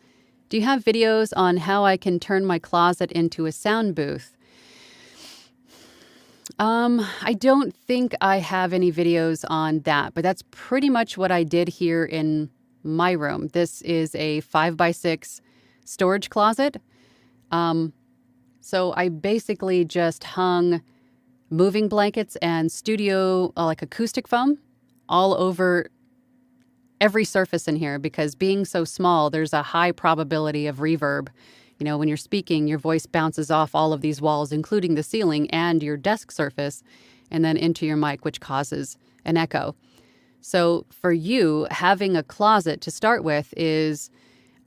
do you have videos on how I can turn my closet into a sound booth? I don't think I have any videos on that, but that's pretty much what I did here in my room. This is a 5x6 storage closet. So I basically just hung moving blankets and studio, like acoustic foam, all over every surface in here, because being so small, there's a high probability of reverb. When you're speaking, your voice bounces off all of these walls, including the ceiling and your desk surface, and then into your mic, which causes an echo. So for you, having a closet to start with is,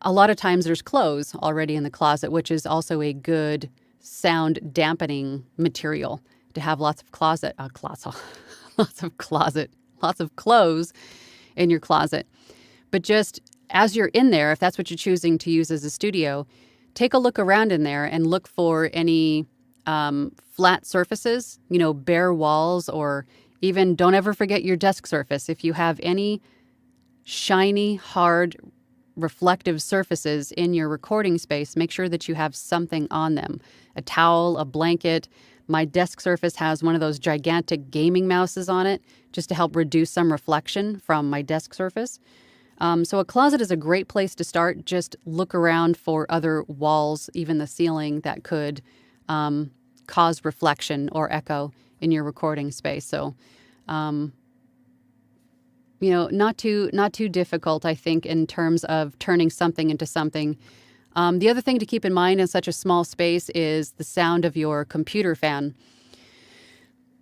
a lot of times there's clothes already in the closet, which is also a good sound dampening material to have lots of clothes in your closet. But just as you're in there, if that's what you're choosing to use as a studio, take a look around in there and look for any flat surfaces, bare walls, or even don't ever forget your desk surface. If you have any shiny, hard, reflective surfaces in your recording space, make sure that you have something on them. A towel, a blanket. My desk surface has one of those gigantic gaming mouses on it, just to help reduce some reflection from my desk surface. So a closet is a great place to start. Just look around for other walls, even the ceiling, that could cause reflection or echo in your recording space. So, not too difficult, I think, in terms of turning something into something. The other thing to keep in mind in such a small space is the sound of your computer fan.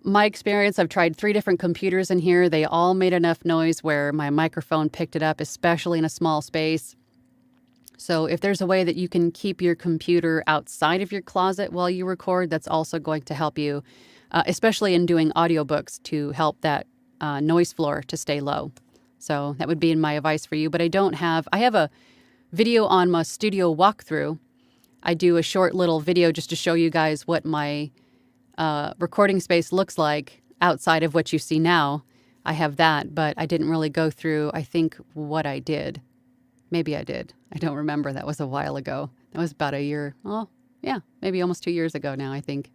My experience, I've tried 3 different computers in here. They all made enough noise where my microphone picked it up, especially in a small space. So if there's a way that you can keep your computer outside of your closet while you record, that's also going to help you, especially in doing audiobooks, to help that noise floor to stay low. So that would be my advice for you. But I have a video on my studio walkthrough. I do a short little video just to show you guys what my recording space looks like outside of what you see now. I have that, but I didn't really go through, I think, what I did. Maybe I did. I don't remember. That was a while ago. That was about a year. Oh, yeah, maybe almost 2 years ago now, I think.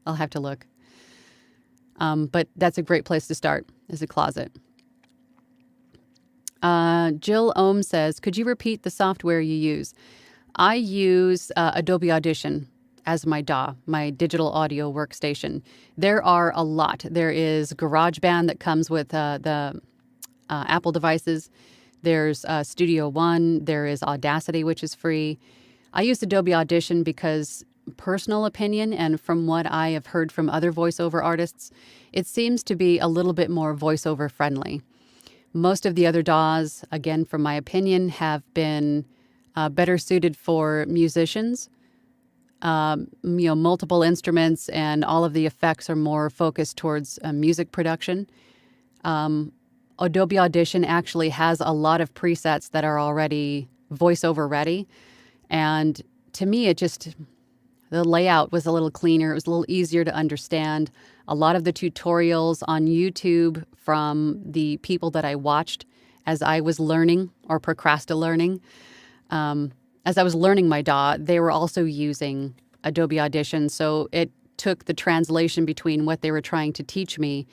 I'll have to look. But that's a great place to start, is a closet. Jill Ohm says, could you repeat the software you use? I use Adobe Audition as my DAW, my digital audio workstation. There are a lot. There is GarageBand that comes with the Apple devices. There's Studio One. There is Audacity, which is free. I use Adobe Audition because, personal opinion, and from what I have heard from other voiceover artists, it seems to be a little bit more voiceover friendly. Most of the other DAWs, again, from my opinion, have been better suited for musicians. Multiple instruments and all of the effects are more focused towards music production. Adobe Audition actually has a lot of presets that are already voiceover ready. And to me, the layout was a little cleaner. It was a little easier to understand. A lot of the tutorials on YouTube from the people that I watched as I was learning or procrastinating, as I was learning my DAW, they were also using Adobe Audition. So it took the translation between what they were trying to teach me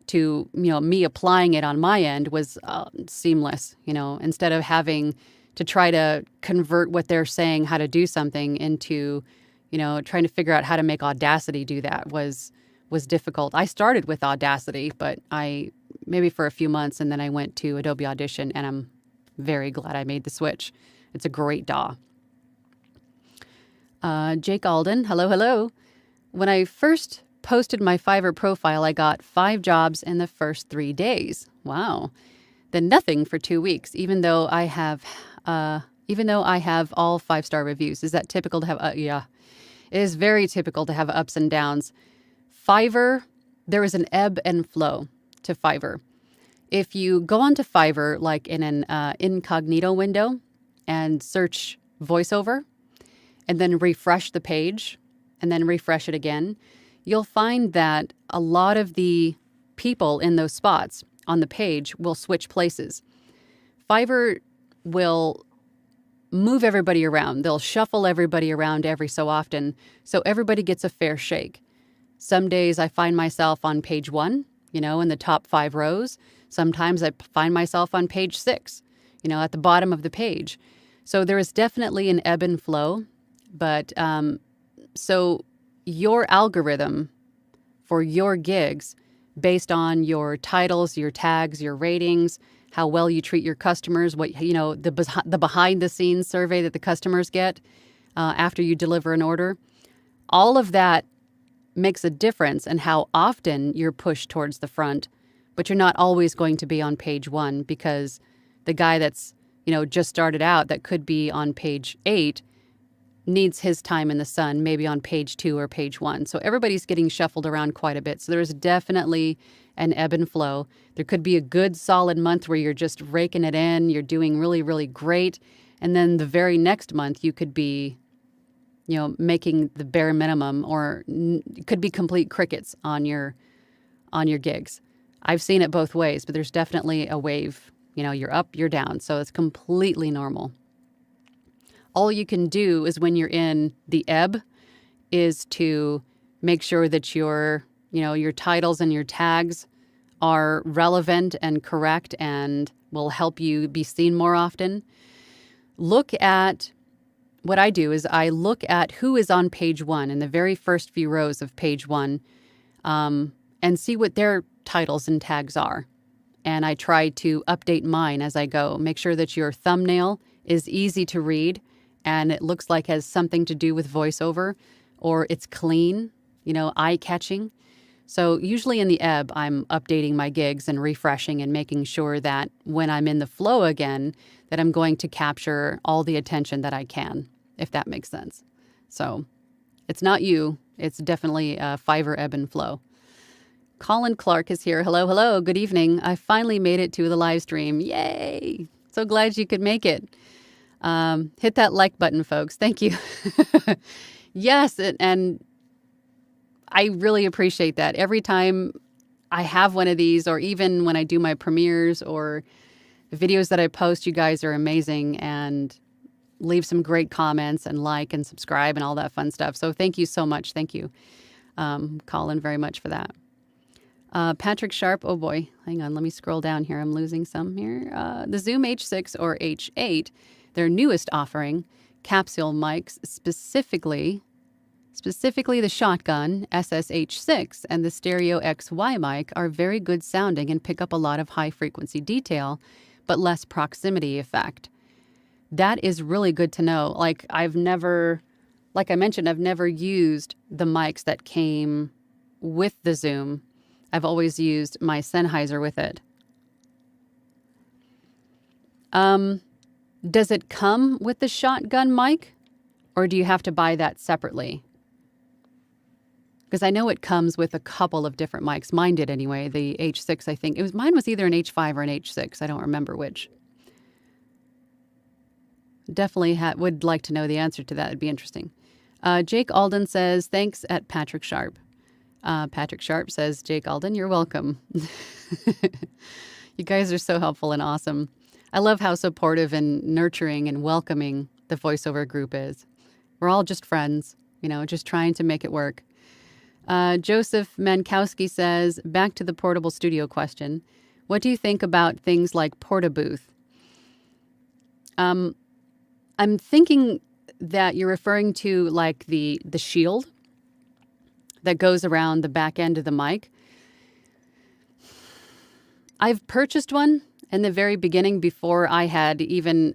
to, me applying it on my end was seamless. Instead of having to try to convert what they're saying, how to do something into, trying to figure out how to make Audacity do that was difficult. I started with Audacity, but maybe for a few months, and then I went to Adobe Audition, and I'm very glad I made the switch. It's a great DAW. Jake Alden, hello. When I first posted my Fiverr profile, I got 5 jobs in the first 3 days. Wow. Then nothing for 2 weeks, even though I have all 5-star reviews. Is that typical to have? Yeah, it is very typical to have ups and downs. Fiverr, there is an ebb and flow to Fiverr. If you go onto Fiverr, like in an incognito window, and search voiceover, and then refresh the page, and then refresh it again, you'll find that a lot of the people in those spots on the page will switch places. Fiverr will move everybody around. They'll shuffle everybody around every so often, so everybody gets a fair shake. Some days I find myself on page 1, in the top 5 rows. Sometimes I find myself on page 6, at the bottom of the page. So there is definitely an ebb and flow, but so your algorithm for your gigs, based on your titles, your tags, your ratings, how well you treat your customers, what the behind the scenes survey that the customers get after you deliver an order, all of that makes a difference in how often you're pushed towards the front, but you're not always going to be on page 1, because the guy that's just started out that could be on page 8 needs his time in the sun, maybe on page 2 or page 1. So everybody's getting shuffled around quite a bit. So there's definitely an ebb and flow. There could be a good solid month where you're just raking it in, you're doing really, really great. And then the very next month you could be, making the bare minimum, or it could be complete crickets on your gigs. I've seen it both ways, but there's definitely a wave. You're up, you're down. So it's completely normal. All you can do is, when you're in the ebb, is to make sure that your titles and your tags are relevant and correct and will help you be seen more often. What I do is I look at who is on page 1 in the very first few rows of page 1, and see what their titles and tags are. And I try to update mine as I go. Make sure that your thumbnail is easy to read and it looks like it has something to do with voiceover, or it's clean, eye-catching. So usually in the ebb, I'm updating my gigs and refreshing and making sure that when I'm in the flow again, that I'm going to capture all the attention that I can, if that makes sense. So it's not you. It's definitely a Fiverr ebb and flow. Colin Clark is here. Hello. Good evening. I finally made it to the live stream. Yay. So glad you could make it. Hit that like button, folks. Thank you. Yes. And I really appreciate that. Every time I have one of these, or even when I do my premieres or the videos that I post, you guys are amazing and leave some great comments and like and subscribe and all that fun stuff. So thank you so much. Thank you, Colin, very much for that. Patrick Sharp, oh boy, hang on, let me scroll down here. I'm losing some here. The Zoom H6 or H8, their newest offering, capsule mics, specifically the Shotgun SSH6 and the Stereo XY mic are very good sounding and pick up a lot of high frequency detail, but less proximity effect. That is really good to know. Like I mentioned, I've never used the mics that came with the Zoom. I've always used my Sennheiser with it. Does it come with the shotgun mic, or do you have to buy that separately? Because I know it comes with a couple of different mics. Mine did anyway. The H6, I think. Mine was either an H5 or an H6. I don't remember which. Definitely would like to know the answer to that. It'd be interesting. Jake Alden says, thanks at Patrick Sharp. Patrick Sharp says, Jake Alden, you're welcome. You guys are so helpful and awesome. I love how supportive and nurturing and welcoming the voiceover group is. We're all just friends, just trying to make it work. Joseph Mankowski says, back to the portable studio question. What do you think about things like Portabooth? I'm thinking that you're referring to like the shield that goes around the back end of the mic. I've purchased one in the very beginning before I had even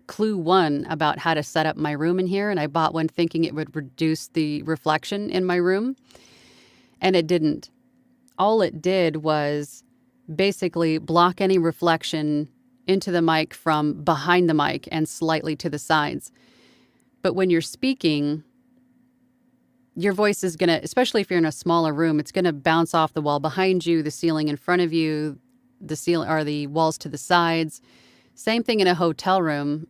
clue one about how to set up my room in here. And I bought one thinking it would reduce the reflection in my room. And it didn't. All it did was basically block any reflection into the mic from behind the mic and slightly to the sides. But when you're speaking, your voice is going to, especially if you're in a smaller room, it's going to bounce off the wall behind you, the ceiling in front of you, the ceiling or the walls to the sides. Same thing in a hotel room.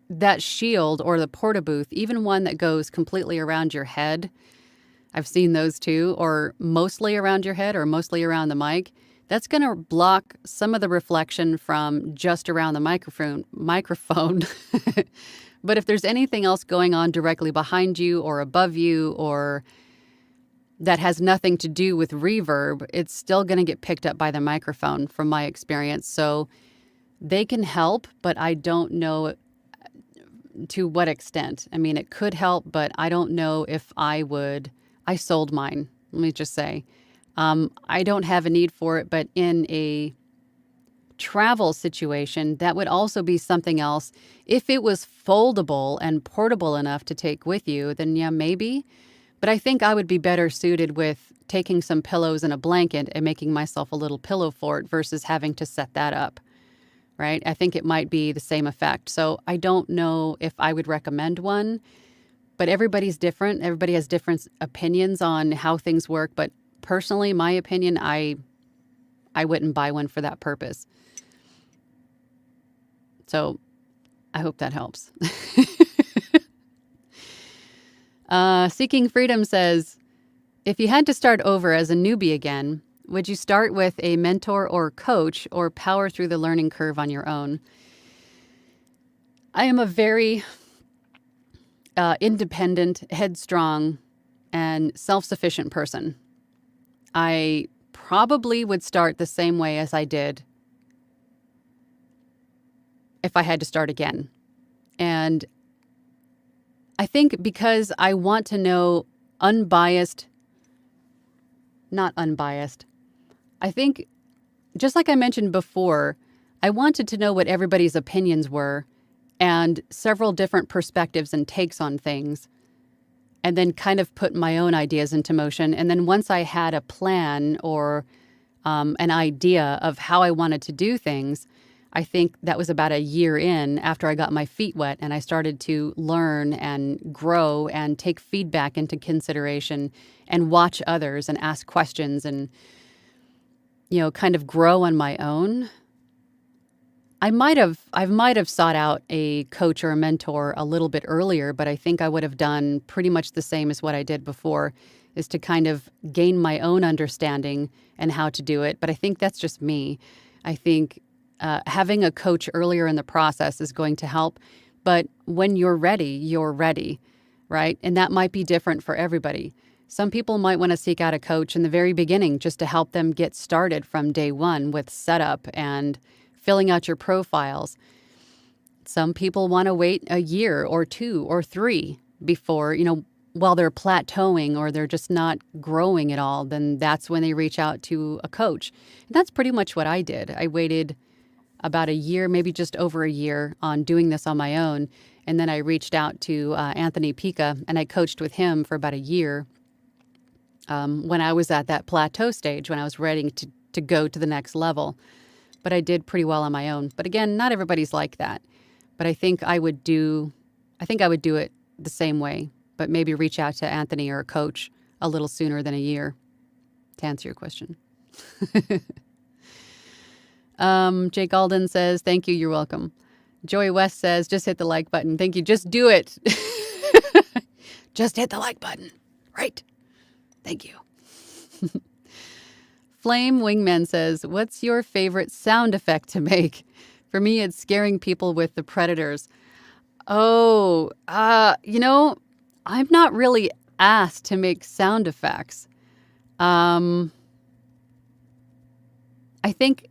That shield or the Portabooth, even one that goes completely around your head, I've seen those too, or mostly around your head or mostly around the mic. That's going to block some of the reflection from just around the microphone. But if there's anything else going on directly behind you or above you or that has nothing to do with reverb, it's still going to get picked up by the microphone from my experience. So they can help, but I don't know to what extent. I mean, it could help, but I don't know if I would. I sold mine, let me just say. I don't have a need for it, but in a travel situation, that would also be something else. If it was foldable and portable enough to take with you, then yeah, maybe. But I think I would be better suited with taking some pillows and a blanket and making myself a little pillow fort versus having to set that up, right? I think it might be the same effect. So I don't know if I would recommend one, but everybody's different. Everybody has different opinions on how things work. But personally, my opinion, I wouldn't buy one for that purpose. So I hope that helps. Seeking Freedom says, if you had to start over as a newbie again, would you start with a mentor or coach or power through the learning curve on your own? I am a very independent, headstrong, and self-sufficient person. I probably would start the same way as I did if I had to start again. And I think because I want to know not unbiased. I think, just like I mentioned before, I wanted to know what everybody's opinions were and several different perspectives and takes on things, and then kind of put my own ideas into motion. And then once I had a plan or an idea of how I wanted to do things, I think that was about a year in after I got my feet wet and I started to learn and grow and take feedback into consideration and watch others and ask questions and, kind of grow on my own. I might have sought out a coach or a mentor a little bit earlier, but I think I would have done pretty much the same as what I did before, is to kind of gain my own understanding and how to do it. But I think that's just me. I think having a coach earlier in the process is going to help. But when you're ready, right? And that might be different for everybody. Some people might want to seek out a coach in the very beginning just to help them get started from day one with setup and filling out your profiles. Some people want to wait a year or 2 or 3 before, while they're plateauing or they're just not growing at all, then that's when they reach out to a coach. And that's pretty much what I did. I waited about a year, maybe just over a year on doing this on my own. And then I reached out to Anthony Pica and I coached with him for about a year when I was at that plateau stage, when I was ready to go to the next level. but I did pretty well on my own. But again, not everybody's like that. But I think I would do it the same way, but maybe reach out to Anthony or a coach a little sooner than a year to answer your question. Jake Alden says, thank you, you're welcome. Joey West says, just hit the like button. Thank you. Just do it. Just hit the like button. Right. Thank you. Flame Wingman says, what's your favorite sound effect to make? For me, it's scaring people with the predators. Oh, I'm not really asked to make sound effects. I think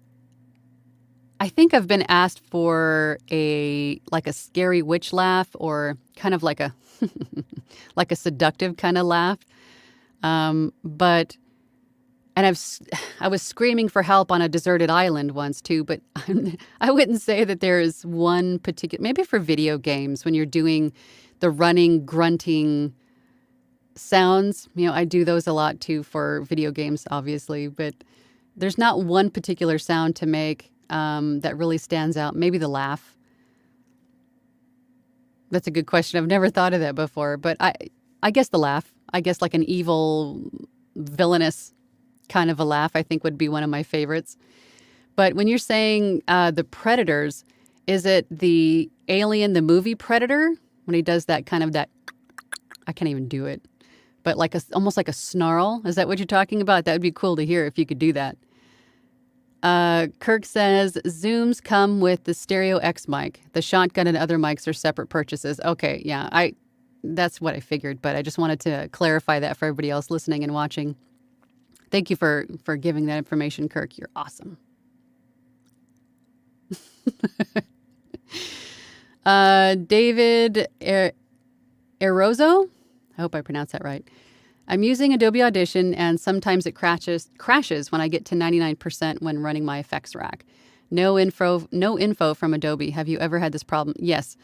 I've been asked for a scary witch laugh, or kind of like a like a seductive kind of laugh. But I was screaming for help on a deserted island once too, but I wouldn't say that there is one particular, maybe for video games when you're doing the running, grunting sounds, I do those a lot too for video games, obviously, but there's not one particular sound to make that really stands out. Maybe the laugh. That's a good question. I've never thought of that before, but I guess the laugh. I guess like an evil, villainous kind of a laugh, I think would be one of my favorites. But when you're saying the predators, is it the Alien, the movie Predator? When he does that kind of that, I can't even do it, but almost like a snarl. Is that what you're talking about? That would be cool to hear if you could do that. Kirk says, Zooms come with the Stereo X mic. The shotgun and other mics are separate purchases. Okay, yeah, that's what I figured, but I just wanted to clarify that for everybody else listening and watching. Thank you for giving that information, Kirk. You're awesome. David Erozo? I hope I pronounced that right. I'm using Adobe Audition, and sometimes it crashes when I get to 99% when running my effects rack. No info from Adobe. Have you ever had this problem? Yes.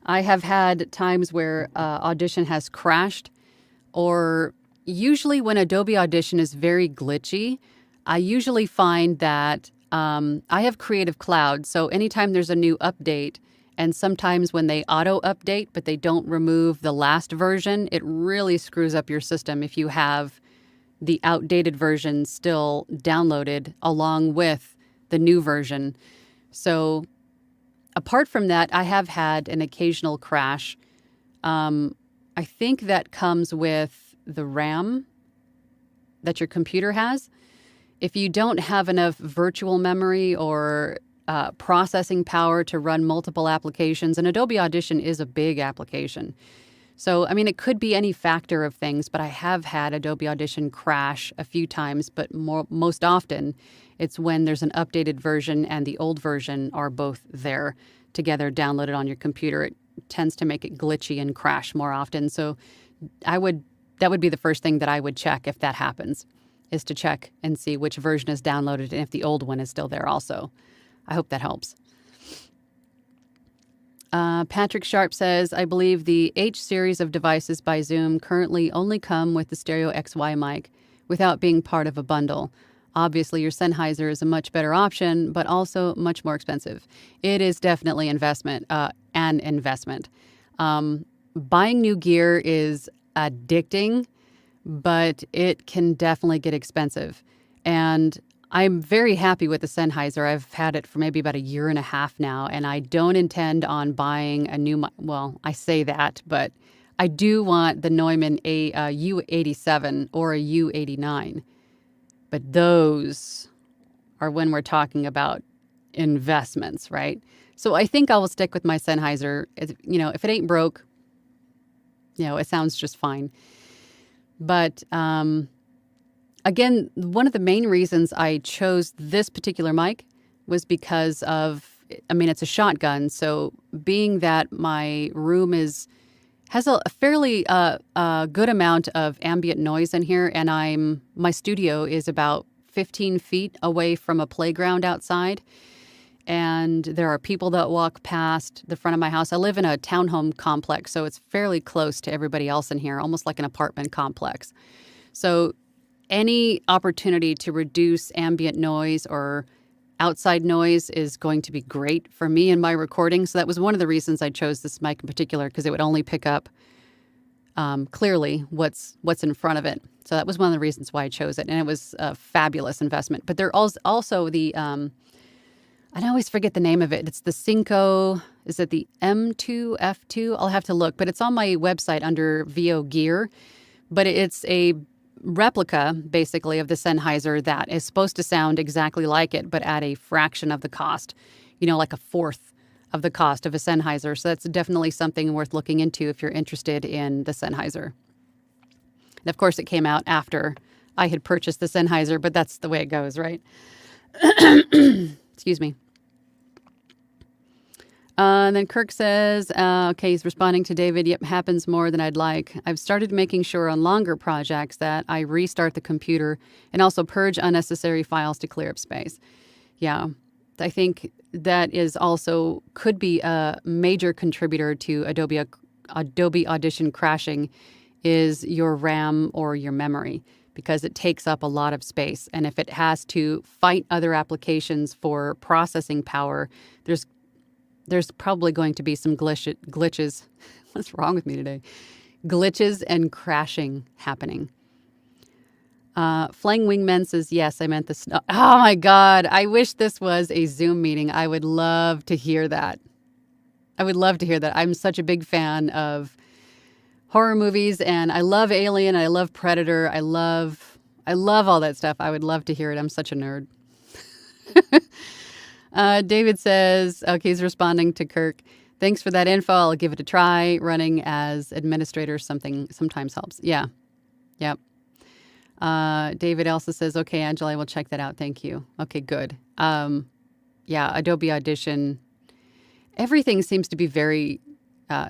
I have had times where Audition has crashed, or usually when Adobe Audition is very glitchy, I usually find that I have Creative Cloud, so anytime there's a new update, and sometimes when they auto-update but they don't remove the last version, it really screws up your system if you have the outdated version still downloaded along with the new version. So apart from that, I have had an occasional crash. I think that comes with the RAM that your computer has. If you don't have enough virtual memory or processing power to run multiple applications, and Adobe Audition is a big application. So, I mean, it could be any factor of things, but I have had Adobe Audition crash a few times, but most often it's when there's an updated version and the old version are both there together downloaded on your computer. It tends to make it glitchy and crash more often. So that would be the first thing that I would check if that happens, is to check and see which version is downloaded and if the old one is still there also. I hope that helps. Patrick Sharp says, I believe the H series of devices by Zoom currently only come with the Stereo XY mic without being part of a bundle. Obviously, your Sennheiser is a much better option, but also much more expensive. It is definitely an investment. Buying new gear is addicting, but it can definitely get expensive. And I'm very happy with the Sennheiser. I've had it for maybe about a year and a half now, and I don't intend on buying a new, well, I say that, but I do want the Neumann U87 or a U89. But those are when we're talking about investments, right? So I think I will stick with my Sennheiser. If it ain't broke, it sounds just fine. But again, one of the main reasons I chose this particular mic was because of, it's a shotgun. So being that my room has a fairly good amount of ambient noise in here, and my studio is about 15 feet away from a playground outside. And there are people that walk past the front of my house. I live in a townhome complex, so it's fairly close to everybody else in here, almost like an apartment complex. So any opportunity to reduce ambient noise or outside noise is going to be great for me in my recording. So that was one of the reasons I chose this mic in particular, because it would only pick up clearly what's in front of it. So that was one of the reasons why I chose it. And it was a fabulous investment. But there also the, I always forget the name of it. It's the Synco, is it the M2, F2? I'll have to look, but it's on my website under VO Gear. But it's a replica, basically, of the Sennheiser that is supposed to sound exactly like it, but at a fraction of the cost, like a fourth of the cost of a Sennheiser. So that's definitely something worth looking into if you're interested in the Sennheiser. And of course, it came out after I had purchased the Sennheiser, but that's the way it goes, right? Excuse me. And then Kirk says, okay, he's responding to David. Yep, happens more than I'd like. I've started making sure on longer projects that I restart the computer and also purge unnecessary files to clear up space. Yeah, I think that is also could be a major contributor to Adobe Audition crashing is your RAM or your memory, because it takes up a lot of space. And if it has to fight other applications for processing power, there's probably going to be some glitches. What's wrong with me today? Glitches and crashing happening. Flying Wingman says, yes, I meant this. Oh my God. I wish this was a Zoom meeting. I would love to hear that. I'm such a big fan of horror movies, and I love Alien. I love Predator. I love all that stuff. I would love to hear it. I'm such a nerd. David says, okay, he's responding to Kirk. Thanks for that info. I'll give it a try. Running as administrator sometimes helps. Yeah. Yep. David also says, okay, Angela, I will check that out. Thank you. Okay, good. Yeah, Adobe Audition. Everything seems to be very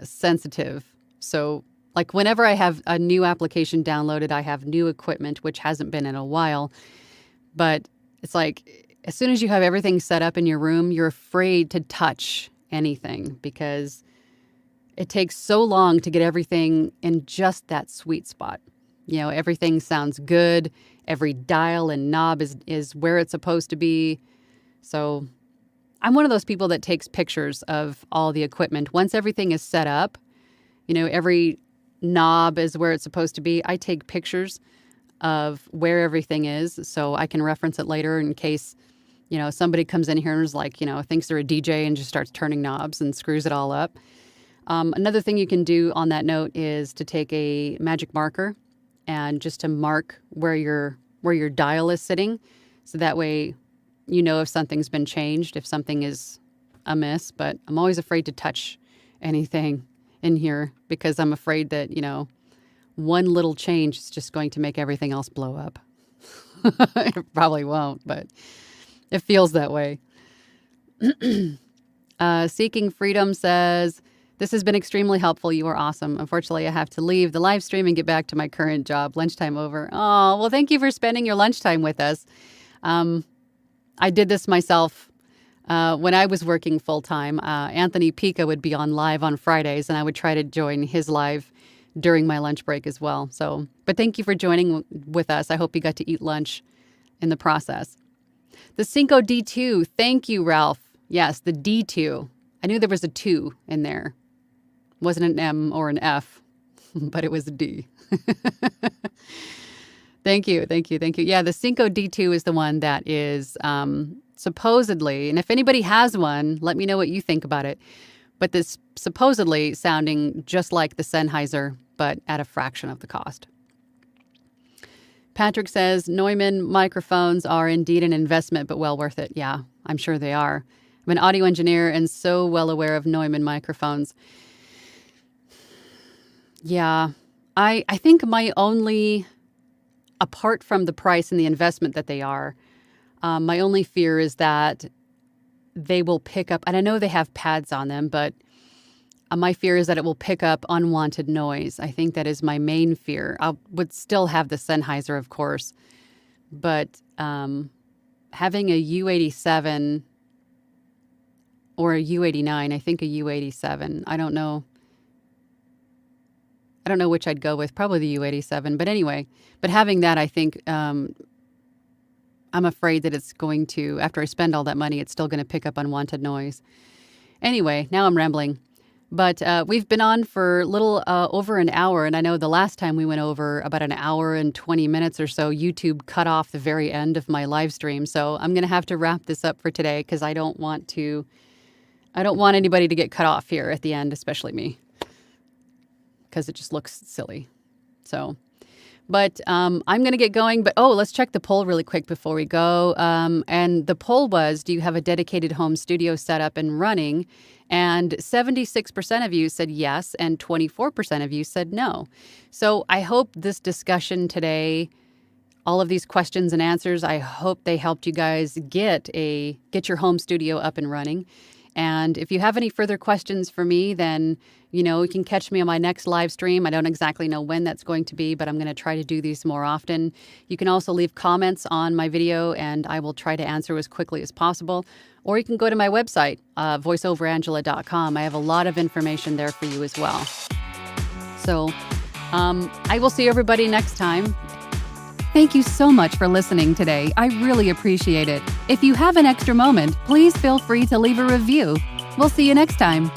sensitive. So like whenever I have a new application downloaded, I have new equipment, which hasn't been in a while. But it's like as soon as you have everything set up in your room, you're afraid to touch anything because it takes so long to get everything in just that sweet spot. Everything sounds good. Every dial and knob is where it's supposed to be. So I'm one of those people that takes pictures of all the equipment. Once everything is set up, every knob is where it's supposed to be. I take pictures of where everything is so I can reference it later in case, somebody comes in here and is like, thinks they're a DJ and just starts turning knobs and screws it all up. Another thing you can do on that note is to take a magic marker and just to mark where your dial is sitting. So that way, if something's been changed, if something is amiss. But I'm always afraid to touch anything in here because I'm afraid that, one little change is just going to make everything else blow up. It probably won't, but it feels that way. Seeking Freedom says, this has been extremely helpful. You are awesome. Unfortunately, I have to leave the live stream and get back to my current job. Lunchtime over. Oh, well, thank you for spending your lunchtime with us. I did this myself when I was working full time. Anthony Pica would be on live on Fridays, and I would try to join his live during my lunch break as well. But thank you for joining with us. I hope you got to eat lunch in the process. The Synco D2. Thank you, Ralph. Yes, the D2. I knew there was a 2 in there. Wasn't an M or an F, but it was a D. Thank you. Yeah, the Synco D2 is the one that is supposedly, and if anybody has one, let me know what you think about it. But this supposedly sounding just like the Sennheiser, but at a fraction of the cost. Patrick says, Neumann microphones are indeed an investment, but well worth it. Yeah, I'm sure they are. I'm an audio engineer and so well aware of Neumann microphones. Yeah, I think my only, apart from the price and the investment that they are, my only fear is that they will pick up, and I know they have pads on them, but my fear is that it will pick up unwanted noise. I think that is my main fear. I would still have the Sennheiser, of course, but having a U87 or a U89, I think a U87, I don't know which I'd go with, probably the U87. But anyway, having that, I think, I'm afraid that it's going to, after I spend all that money, it's still going to pick up unwanted noise. Anyway, now I'm rambling. But we've been on for a little over an hour, and I know the last time we went over about an hour and 20 minutes or so, YouTube cut off the very end of my live stream. So I'm going to have to wrap this up for today because I don't want anybody to get cut off here at the end, especially me, because it just looks silly. But I'm going to get going. But, let's check the poll really quick before we go. And the poll was, do you have a dedicated home studio set up and running? And 76% of you said yes, and 24% of you said no. So I hope this discussion today, all of these questions and answers, I hope they helped you guys get your home studio up and running. And if you have any further questions for me, then, you can catch me on my next live stream. I don't exactly know when that's going to be, but I'm going to try to do these more often. You can also leave comments on my video, and I will try to answer as quickly as possible. Or you can go to my website, voiceoverangela.com. I have a lot of information there for you as well. So I will see everybody next time. Thank you so much for listening today. I really appreciate it. If you have an extra moment, please feel free to leave a review. We'll see you next time.